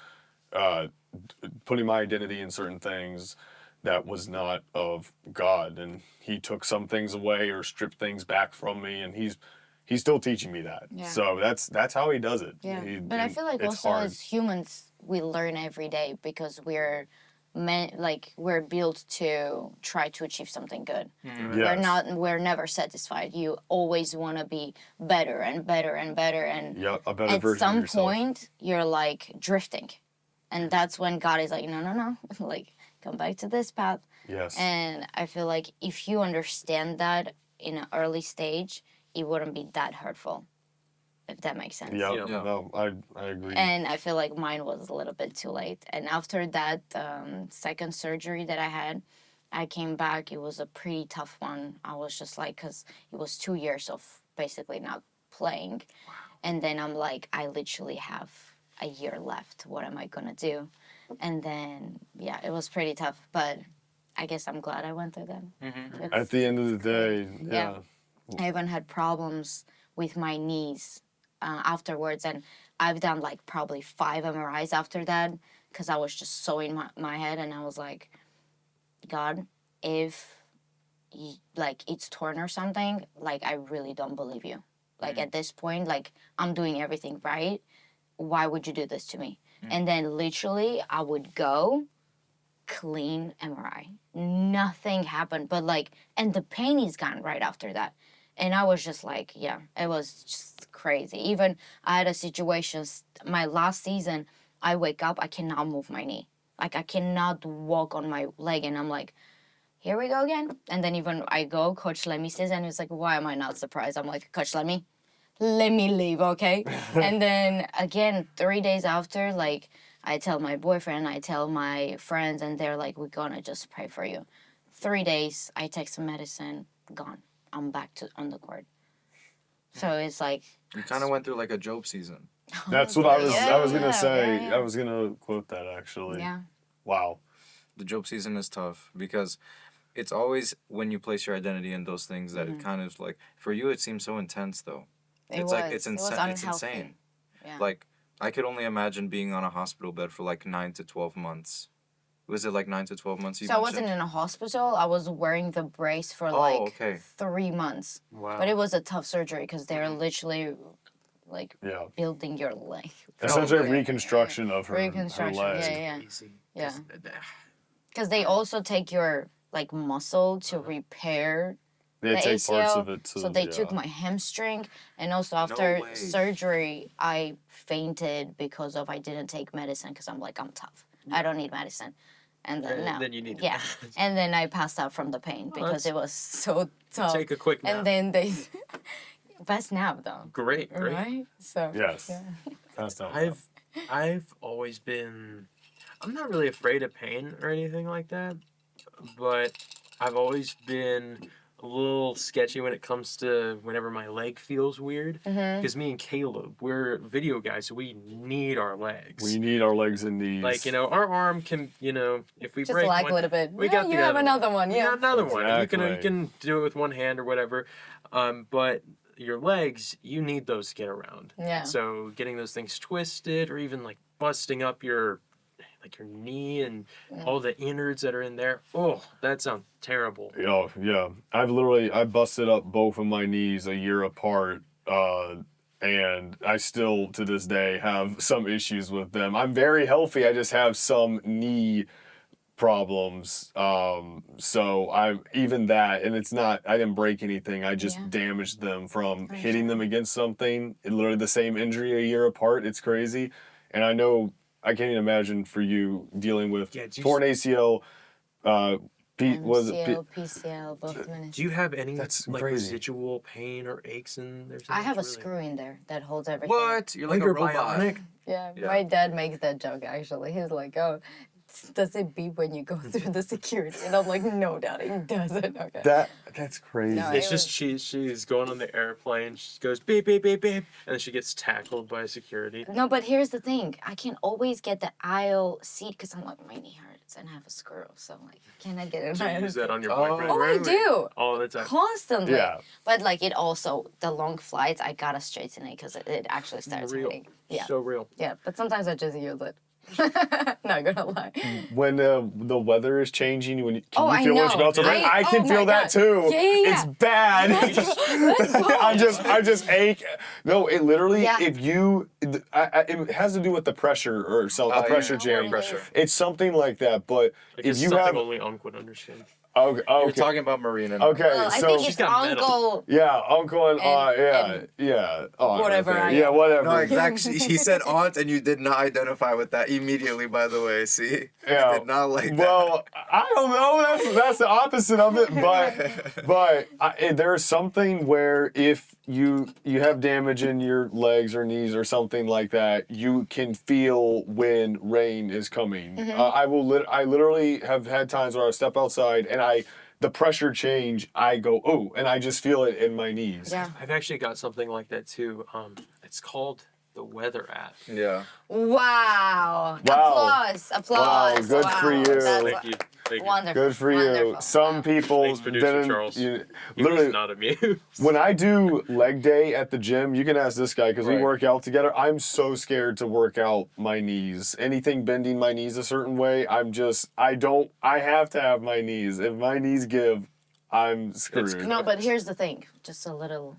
putting my identity in certain things that was not of God, and he took some things away or stripped things back from me, and he's still teaching me that. Yeah. So that's how he does it. Yeah, but I feel like it's also hard. as humans, we learn every day because we're we're built to try to achieve something good. Yes. We're never satisfied. You always want to be better and better and better, and A better at version of some yourself. point you're like drifting, and that's when God is like, no, like, come back to this path. Yes. And I feel like if you understand that in an early stage, it wouldn't be that hurtful, if that makes sense. Yeah. Yeah. No, I agree. And I feel like mine was a little bit too late. And after that second surgery that I had, I came back. It was a pretty tough one. I was just like, because it was 2 years of basically not playing. Wow. And then I'm like, I literally have a year left. What am I going to do? And then, yeah, it was pretty tough. But I guess I'm glad I went through that. At the end of the day, Yeah. I even had problems with my knees afterwards, and I've done like probably 5 MRIs after that, because I was just so in my head, and I was like, God, if like it's torn or something, like, I really don't believe you. Like, at this point, like, I'm doing everything right. Why would you do this to me? And then literally I would go, clean MRI. Nothing happened, but like, and the pain is gone right after that. And I was just like, yeah, it was just crazy. Even I had a situation, my last season, I wake up, I cannot move my knee. Like, I cannot walk on my leg, and I'm like, here we go again. And then even I go, Coach Lemmy says, and he's like, why am I not surprised? I'm like, Coach Lemmy, let me leave, okay? And then again, 3 days after, like, I tell my boyfriend, I tell my friends, and they're like, we're gonna just pray for you. 3 days, I take some medicine, gone. I'm back on the court. So it's like, You kind of went through like a Job season. That's what I was gonna say. yeah. I was gonna quote that actually. yeah. Wow. The Job season is tough because it's always when you place your identity in those things that it kind of like, for you it seems so intense though. It's like it's insane. It's insane. Yeah. Like, I could only imagine being on a hospital bed for like 9 to 12 months. Was it like 9 to 12 months? So I wasn't in a hospital. I was wearing the brace for 3 months. Wow. But it was a tough surgery because they're literally like building your leg. Essentially a reconstruction of her Reconstruction, leg. yeah. Because they also take your like muscle to repair They the take ACL. parts of it too. So they took my hamstring, and also after surgery, I fainted because I didn't take medicine because I'm like, I'm tough. I don't need medicine. And then then you need and then I passed out from the pain because it was so tough. Take a quick nap. And then they best nap though. Great. Right? So Yes. yeah. That's not I've always been, I'm not really afraid of pain or anything like that, but I've always been a little sketchy when it comes to whenever my leg feels weird. Mm-hmm. Because me and Caleb, we're video guys, so we need our legs. We need our legs and knees. Like, our arm can, if we Just break lag one, a little bit. we Yeah, got you the have other another one. You Yeah. got another one. And you Exactly. can do it with one hand or whatever. But your legs, you need those to get around. Yeah. So getting those things twisted or even like busting up your knee and all the innards that are in there. Oh, that sounds terrible. Oh, yeah. I busted up both of my knees a year apart, and I still, to this day, have some issues with them. I'm very healthy. I just have some knee problems. So even that, and it's not, I didn't break anything. I just Yeah. damaged them from hitting them against something. Literally the same injury a year apart. It's crazy. And I know, I can't even imagine for you dealing with torn ACL, MCL, PCL, both minutes. Do you have any That's like crazy. residual pain or aches in there? I have a screw in there that holds everything. What? You're like a You're robot. bionic? Yeah, Yeah. my dad makes that joke actually. He's like, oh, does it beep when you go through the security? And I'm like, no, Dad, it doesn't. Okay. That's crazy. No, It's it just she's going on the airplane. She goes beep beep beep beep, and then she gets tackled by security. No, but here's the thing. I can always get the aisle seat because I'm like, my knee hurts and I have a screw. So I'm like, can I get an So you aisle use that seat? on your Oh, boyfriend Oh, I do. all the time. Constantly. Yeah. But like it also, the long flights, I gotta straighten it because it actually starts Real. hurting. Yeah. So real. Yeah, but sometimes I just use it. Not gonna lie. When the weather is changing, can Oh, you I feel when it's know. about to rain? I can oh feel my that God. too. Yeah. It's bad. Let's go. I just ache. No, it literally. Yeah. If you, it has to do with the pressure or so a Oh, pressure yeah. jam. Pressure. It's something like that. But Like if it's you something have, only Unc would understand. okay, You're talking about Marina. now. okay, Well, I so think She's it's got metal. uncle. yeah, uncle and and yeah, aunt whatever right there. I yeah, am. whatever. No, exactly. He said aunt, and you did not identify with that immediately. By the way, see, Yeah. you did not like that. Well, I don't know. That's the opposite of it. But there's something where if you have damage in your legs or knees or something like that, you can feel when rain is coming. I literally have had times where I step outside and the pressure change. I go oh, and I just feel it in my knees. Yeah. I've actually got something like that too. It's called the weather app. Yeah. Wow. Wow. Applause. Wow, good for you. That's Thank you. Thank you. wonderful. Good for you. Wonderful. Some Wow. people Thanks, producer Charles. He literally was not amused. when I do leg day at the gym, you can ask this guy because we Right. work out together. I'm so scared to work out my knees. Anything bending my knees a certain way, I have to have my knees. If my knees give, I'm screwed. No, but here's the thing. Just a little,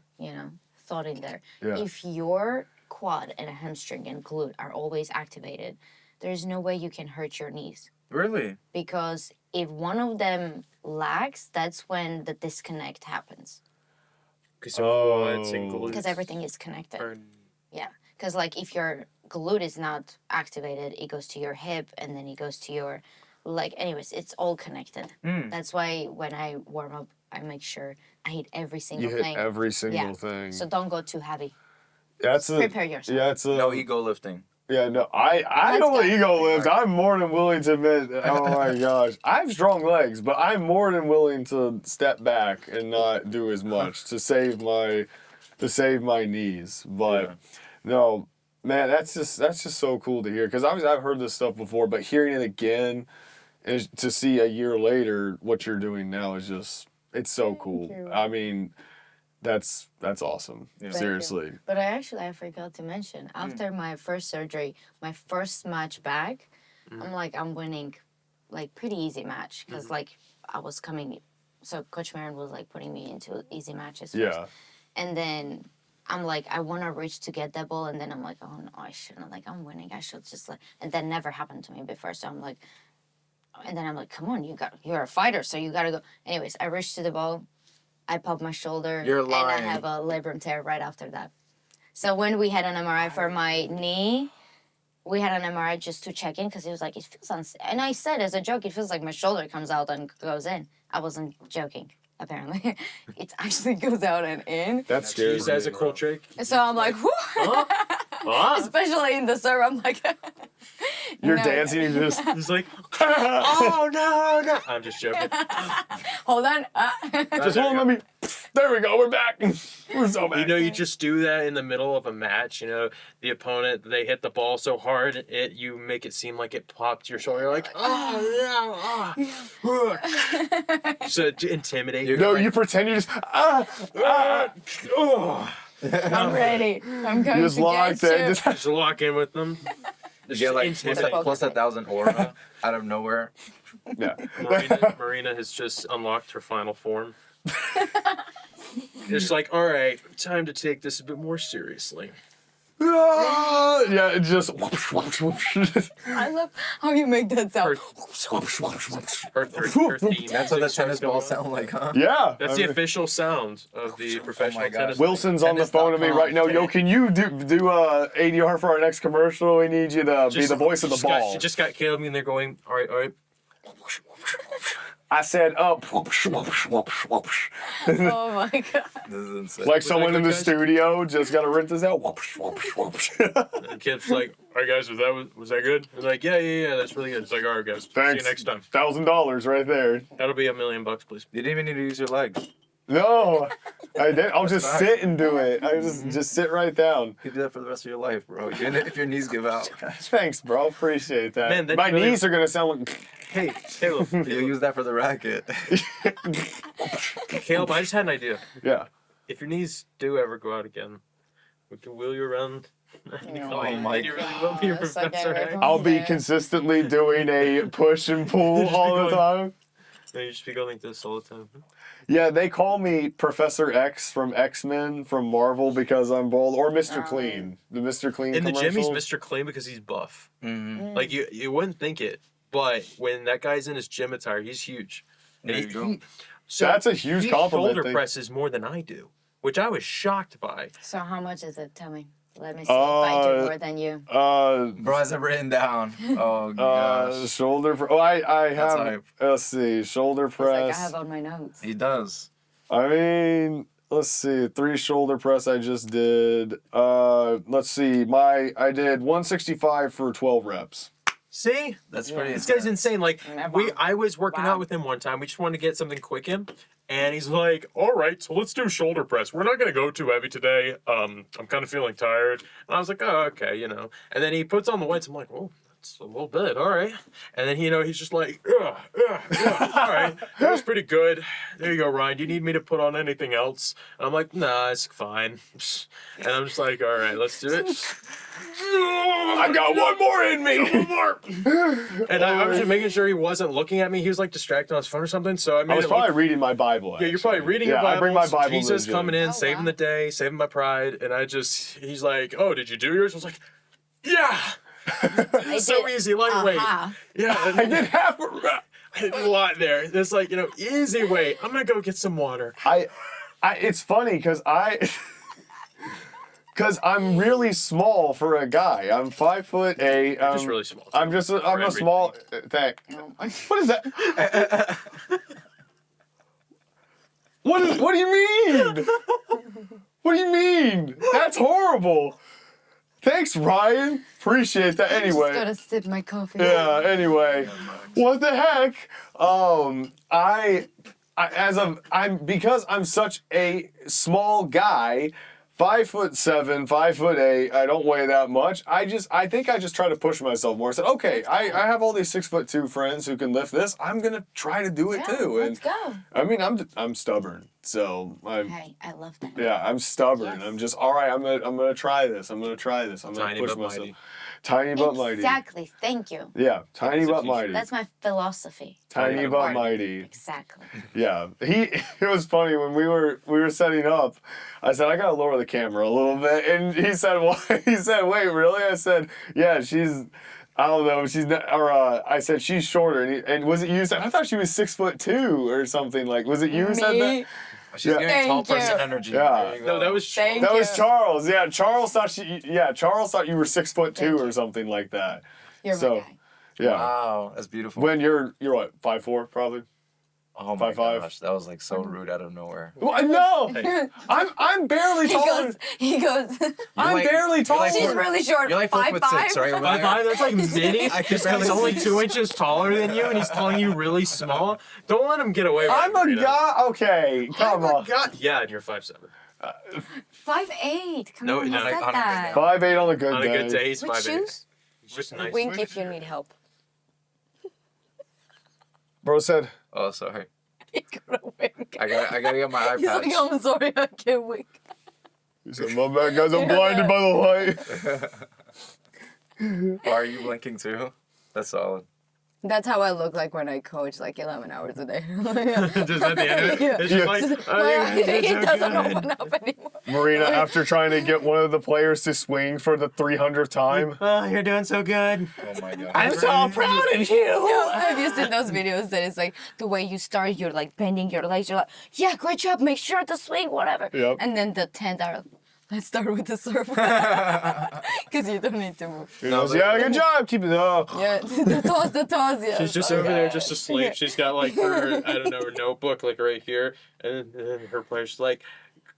thought in there. Yeah. If your quad and hamstring and glute are always activated, there's no way you can hurt your knees. Really? Because if one of them lags, that's when the disconnect happens. Because your quads and glutes. Because everything is connected. are- Yeah. Because like if your glute is not activated, it goes to your hip and then it goes to your leg. Anyways, it's all connected. That's why when I warm up, I make sure I hit every single You hit thing. every single Yeah. thing. So don't go too heavy. That's Prepare yourself. Yeah, it's a No ego lifting. Yeah, no, I Let's don't go. ego lift. I'm more than willing to admit. Oh my gosh, I have strong legs, but I'm more than willing to step back and not do as much to save my knees. But no, man, that's just so cool to hear because obviously I've heard this stuff before, but hearing it again is to see a year later what you're doing now is just it's so cool. you. I mean, that's awesome. Yeah. Thank you. Seriously. But I forgot to mention, after my first surgery, my first match back, I'm winning, like, pretty easy match. Because, like, I was coming, so Coach Marin was, like, putting me into easy matches first. Yeah. And then I'm like, I want to reach to get that ball. And then I'm like, oh, no, I shouldn't. Like, I'm winning. I should just, like, and that never happened to me before. So I'm like, and then I'm like, come on, you're a fighter, so you got to go. Anyways, I reached to the ball. I popped my shoulder, You're and I lying. have a labrum tear right after that. So when we had an MRI for my knee, we had an MRI just to check in because he was like, it feels and I said as a joke, it feels like my shoulder comes out and goes in. I wasn't joking, apparently. It actually goes out and in. That's scary. Use that as a cool trick. So I'm like, whoo! Ah. Especially in the serve, I'm like, You're No. dancing, you just. He's like, oh no. I'm just joking. Hold on. Just hold on, let me. There we go, we're back. We're so back. You know, you just do that in the middle of a match. You know, the opponent, they hit the ball so hard, you make it seem like it popped your shoulder. You're like, oh, no, so to intimidate. No, you pretend you just. I'm ready. I'm going You just to lock get there. you. Just lock in with them. You get like intimidate. plus 1,000 aura out of nowhere. Yeah. Marina has just unlocked her final form. It's like, all right, time to take this a bit more seriously. Yeah, it just. I love how you make that sound. Her theme. That's what the tennis balls sound like, huh? Yeah. That's the official sound of the professional gosh. tennis. Wilson's on the phone to me right now. Yo, can you do ADR for our next commercial? We need you to be the voice of the ball. She just got Caleb and they're going, all right. I said, Oh my god. This is insane. like someone good, in the guys? studio just got to rent this out. And Caleb's like, all right, guys, was that good? I was like, yeah, that's really good. It's like, all right, guys, Thanks. see you next time. $1,000 right there. That'll be $1 million, please. You didn't even need to use your legs. No, I did. I'll just That's sit and do it. I just sit right down. You do that for the rest of your life, bro. Even if your knees give out. Thanks, bro. Appreciate that. Man, that's my really- knees are gonna sound like. Hey, Caleb. You use that for the racket. Caleb, I just had an idea. Yeah. If your knees do ever go out again, we can wheel you around. Oh my You really will be a That's like professor. every- I'll be Yeah. consistently doing a push and pull Just all be the going- time. No, you just be going like this all the time. Yeah, they call me Professor X from X-Men from Marvel because I'm bald, or Mr. Clean, the Mr. Clean In the gym, he's commercial. Mr. Clean because he's buff. Mm-hmm. Like you wouldn't think it, but when that guy's in his gym attire, he's huge. And There you go. So That's a huge he compliment. shoulder thing. presses more than I do, which I was shocked by. So how much is it? Tell me. Let me see if I do more than you. Bro has it written down. Oh, gosh. Shoulder. I have. hype. Let's see. Shoulder It's like I press. have on my notes. He does. I mean, let's see. 3 shoulder press I just did. Let's see. I did 165 for 12 reps. See, That's pretty this guy's intense. insane. Like Wow. I was working Wow. out with him one time. We just wanted to get something quick in, and he's like, "All right, so let's do shoulder press. We're not gonna go too heavy today. I'm kind of feeling tired." And I was like, "Oh, okay, you know." And then he puts on the weights. I'm like, "Well, that's a little bit, all right." And then he's just like, "Ugh, all right, that was pretty good. There you go, Ryan. Do you need me to put on anything else?" And I'm like, "Nah, it's fine." And I'm just like, "All right, let's do it." I got one more in me. One more. And I was just making sure he wasn't looking at me. He was like distracted on his phone or something. So I made I was it look- probably reading my Bible. Yeah, you're probably actually. reading Yeah, your Bible. I bring my Bible. Jesus to the gym. coming in, Oh, saving wow. the day, saving my pride. And he's like, "Oh, did you do yours?" I was like, "Yeah." I So did easy, lightweight. half. Yeah. I did half a rep. I did a lot there. It's like, easy weight. I'm going to go get some water. It's funny because I'm really small for a guy. I'm 5'8". You're just really small. I'm a small. Thank. What is that? What do you mean? What do you mean? That's horrible. Thanks, Ryan. Appreciate that. I just Anyway. gotta sip my coffee. Yeah. Anyway, what the heck? Because I'm such a small guy, 5'7", 5'8". I don't weigh that much. I think I just try to push myself more. I said, okay, I have all these 6'2" friends who can lift this. I'm gonna try to do it Yeah, too. let's go. I mean, I'm stubborn, so Hey, I love that. yeah, I'm stubborn. Yes. I'm just all right. I'm gonna try this. I'm gonna Tiny push but myself. mighty. Tiny but mighty. Exactly. Thank you. Yeah, tiny but mighty. That's my philosophy. Tiny Tiny but Word. mighty. Exactly. Yeah, it was funny when we were setting up. I said I gotta lower the camera a little bit, and he said, "Why?" He said, "Wait, really?" I said, "Yeah, she's." I don't know. She's not, or I said she's shorter, and was it you said? I thought she was 6'2" or something. Like, was it you who said that? Me? She's Yeah. giving tall Thank you. person energy. Yeah. There you go. No, that was Thank That was you. Charles. Yeah, Charles thought Charles thought you were 6'2" Thank or you. something like that. You're So- my guy. Yeah. Wow, that's beautiful. When you're what, 5'4" probably? Oh my 5'5". gosh, that was like so rude out of nowhere. Well, no, I'm barely taller. He goes. I'm like- barely you're taller. like She's really short. You're like 4'6", 5'5". right? Over there? 5'5", that's like mini. I can He's barely only see. 2 inches taller than you, and he's calling you really small. Don't let him get away with it. I'm a Marina. guy. Okay, come on. God, yeah, and you're 5'7". 5'8". Come No, on, no, I said on a good that. 5'8" on a good On day. a good day, he's Which 5'8". shoes? Just nice. Wink if you need help. Bro said, Oh, sorry. You gotta wink. I gotta get my eye He's like, patch. I'm sorry, I can't wink. he said, my bad guys, I'm blinded by the light. Why are you blinking too? That's solid. That's how I look like when I coach, like 11 hours a day. Just at the end of it, Yeah. it's just like, oh, My you eye, guys did it so doesn't good. open up anymore. Marina, after trying to get one of the players to swing for the 300th time. Oh, you're doing so good. Oh my god. I'm so proud of you. No, have you seen those videos that it's like the way you start, you're like bending your legs, you're like, yeah, great job, make sure to swing, whatever. Yep. And then the 10th hour, let's start with the serve. Because you don't need to move. He goes, yeah, good job. Keep it up. Yeah, the toss, yeah. She's just over there, just asleep. She's got like her, I don't know, her notebook like right here, and then her player's like,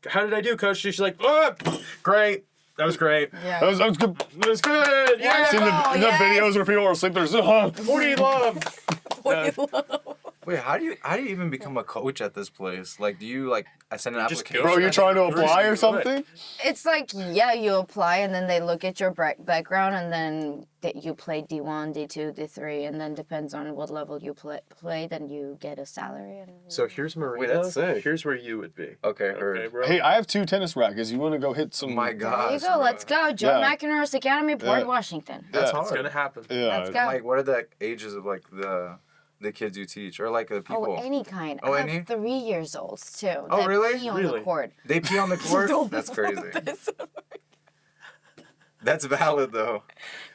"How did I do, coach?" She's like, "Oh, great, that was great, Yeah. That was good. that was good, yeah." Seen the yes. videos where people are asleep. They're just, What do you love? What do you love? Wait, how do you even become a coach at this place? Like, do you like I send an Just application? go. bro, you're trying to First, apply you or do it. something? It's like, yeah, you apply and then they look at your background and then that you play D1, D2, D3, and then depends on what level you play, then you get a salary. And So here's Marina. that's sick. Here's where you would be. Okay, Okay, heard. bro. Hey, I have 2 tennis rackets. You want to go hit some? Oh my there gosh. you go, let's go. John Yeah. McEnroe's Academy, Port Yeah. Washington. That's Yeah. It's hard. gonna happen. Yeah. Let's go. Like, what are the ages of like the kids you teach or like the people? Oh, any kind. Oh, I any? have 3 years olds too. Oh, that really? pee on Really? the court. They pee on the court? Don't That's know crazy. this. That's valid though.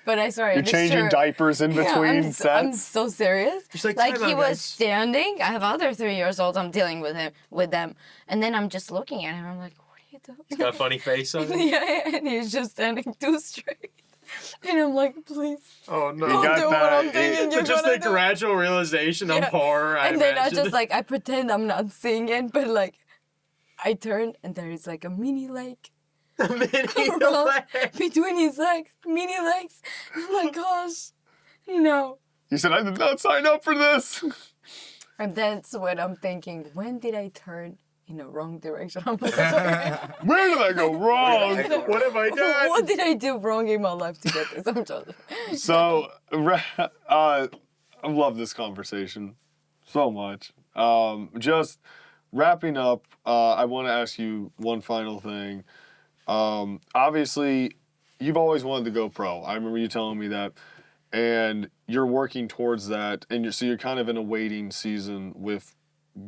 But I swear, You're it's changing true. diapers in Yeah, between I'm sets. so serious. She's like, Like "Time he out, was guys." standing. I have other 3 years olds. I'm dealing with them, and then I'm just looking at him. I'm like, what are you doing? He's got a funny face on. Yeah, and he's just standing too straight. And I'm like, please, Oh no. You don't got do what that. I'm thinking you're Just gonna the do. gradual realization of Yeah. horror. And then I imagine. just like, I pretend I'm not seeing it, but like, I turn and there is like a mini lake Mini around leg. between his legs, mini legs. Oh my gosh, no. You said, I did not sign up for this. And that's what I'm thinking. When did I turn in the wrong direction? I'm like, sorry. Where did I go wrong? What have I done? What did I do wrong in my life to get this? I'm just. So, I love this conversation so much. Just wrapping up, I want to ask you one final thing. Obviously, you've always wanted to go pro. I remember you telling me that. And you're working towards that. And so you're kind of in a waiting season with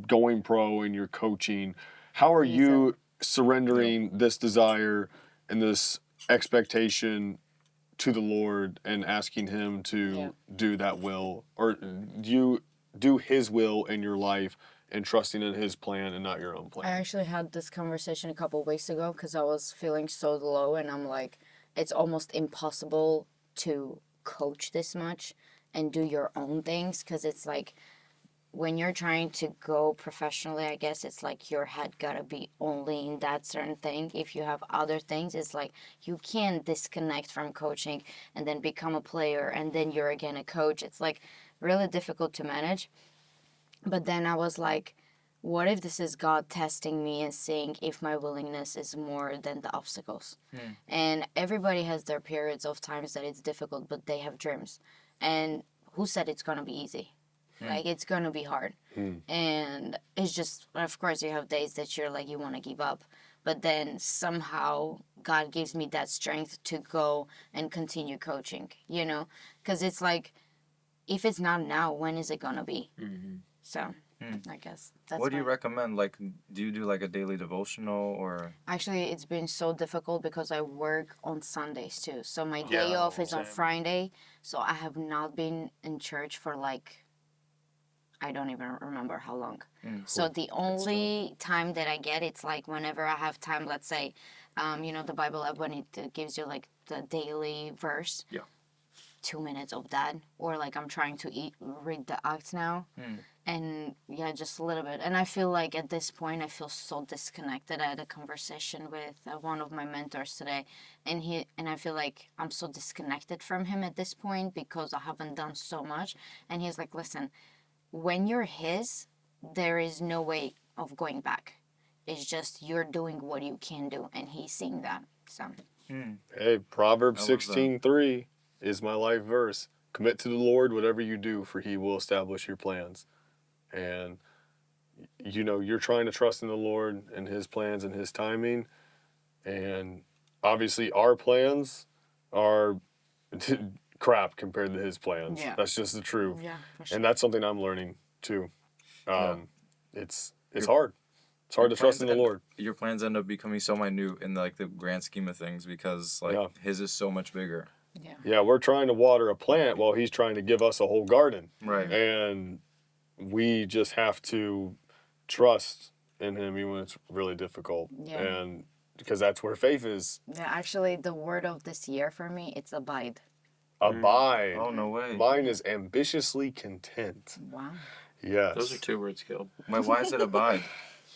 going pro and your coaching. How are you surrendering this desire and this expectation to the Lord and asking Him to do that will? Or do you do His will in your life and trusting in His plan and not your own I plan? actually had this conversation a couple of weeks ago because I was feeling so low, and I'm like, it's almost impossible to coach this much and do your own things because it's like when you're trying to go professionally, I guess it's like your head gotta be only in that certain thing. If you have other things, it's like you can't disconnect from coaching and then become a player and then you're again a coach. It's like really difficult to manage. But then I was like, what if this is God testing me and seeing if my willingness is more than the obstacles? And everybody has their periods of times that it's difficult, but they have dreams. And who said it's gonna be easy? Like, it's gonna be hard. And it's just, of course, you have days that you're like, you wanna give up. But then somehow God gives me that strength to go and continue coaching, you know? Because it's like, if it's not now, when is it gonna be? So, I guess that's What do you my- recommend? Like, do you do like a daily devotional or? Actually, it's been so difficult because I work on Sundays too. So my day off is on same. Friday. So I have not been in church for like, I don't even remember how long. So the only time that I get, it's like whenever I have time, let's say, you know, the Bible app, when it gives you like the daily verse. Yeah. 2 minutes of that. Or like I'm trying to read the Acts now. And yeah, just a little bit. And I feel like at this point, I feel so disconnected. I had a conversation with one of my mentors today, and I feel like I'm so disconnected from him at this point because I haven't done so much. And he's like, listen, when you're his, there is no way of going back. It's just you're doing what you can do, and he's seeing that. So. Hey, Proverbs I love that. 16:3 is my life verse. Commit to the Lord whatever you do, for he will establish your plans. And, you know, you're trying to trust in the Lord and his plans and his timing. And obviously our plans are crap compared to his plans. Yeah. That's just the truth. Yeah, for sure. And that's something I'm learning too. It's hard. It's hard to trust in the Lord. Your plans end up becoming so minute in like the grand scheme of things because like his is so much bigger. Yeah. Yeah, we're trying to water a plant while he's trying to give us a whole garden. Right. And we just have to trust in him even when it's really difficult. Yeah. And because that's where faith is. Yeah, actually, the word of this year for me, it's abide. Abide. Oh, no way. Mine is ambitiously content. Wow. Yes. Those are 2 words, Caleb. Why is it abide?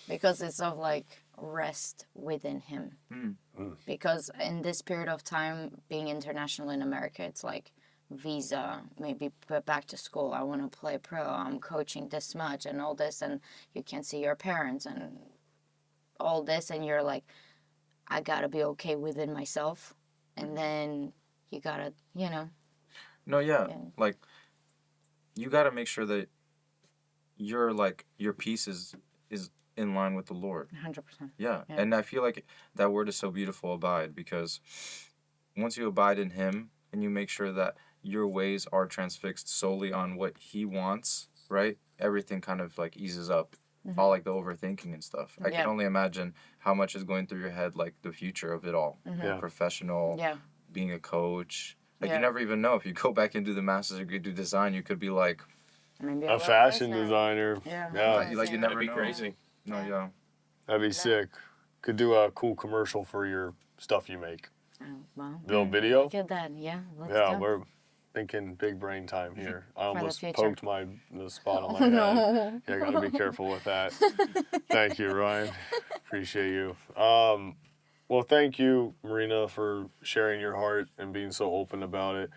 Because it's of like rest within him. Because in this period of time, being international in America, it's like visa, maybe back to school. I want to play pro. I'm coaching this much and all this, and you can't see your parents and all this, and you're like, I gotta be okay within myself, and then you gotta, you know. No, yeah. Like, you gotta make sure that your peace is in line with the Lord. 100%. Yeah. And I feel like that word is so beautiful, abide, because once you abide in him and you make sure that your ways are transfixed solely on what he wants, right? Everything kind of like eases up. All like the overthinking and stuff. I can only imagine how much is going through your head, like the future of it all. Professional, being a coach. Like you never even know. If you go back and do the master's degree, do design, you could be like Maybe a fashion designer. Yeah. like you never That'd be know. crazy. No, yeah. That'd be sick. Could do a cool commercial for your stuff you make. Oh, well. Little video. Look at that. Yeah. Let's Yeah, go. we're thinking big brain time here. I the almost future. poked the spot on my head. Yeah, gotta be careful with that. Thank you, Ryan. Appreciate you. Well, thank you, Marina, for sharing your heart and being so open about it.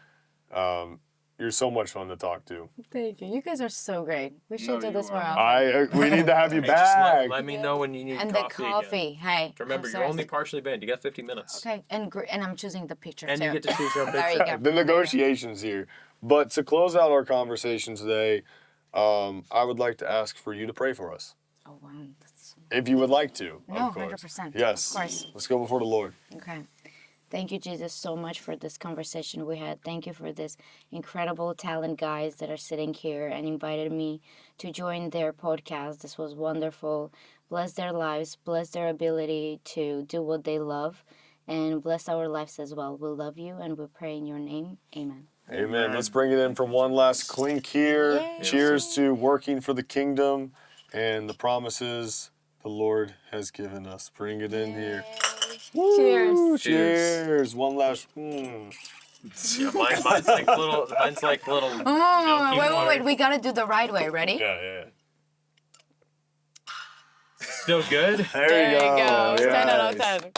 You're so much fun to talk to. Thank you. You guys are so great. We should do you this more are. often. We need to have you Hey, just back. let me know when you need And coffee. the coffee. Again. Hey. Remember, I'm you're only sorry. partially banned. You got 50 minutes. Okay, and I'm choosing the picture And too. you get to choose your own There picture. you go. The negotiations here. But to close out our conversation today, I would like to ask for you to pray for us. Oh wow, that's If you would like to, no, of course. 100%. Yes. Of course. Let's go before the Lord. Okay. Thank you, Jesus, so much for this conversation we had. Thank you for this incredible talent guys that are sitting here and invited me to join their podcast. This was wonderful. Bless their lives, bless their ability to do what they love, and bless our lives as well. We love you and we pray in your name. Amen. Amen. Let's bring it in from one last clink here. Yay. Cheers to working for the kingdom and the promises the Lord has given us. Bring it in here. Cheers. Woo, Cheers. cheers. One last. Yeah, mine's like little. Oh, milky water. wait. We got to do the right way. Ready? Yeah. Still good? There you go. 10 out of Yes. 10.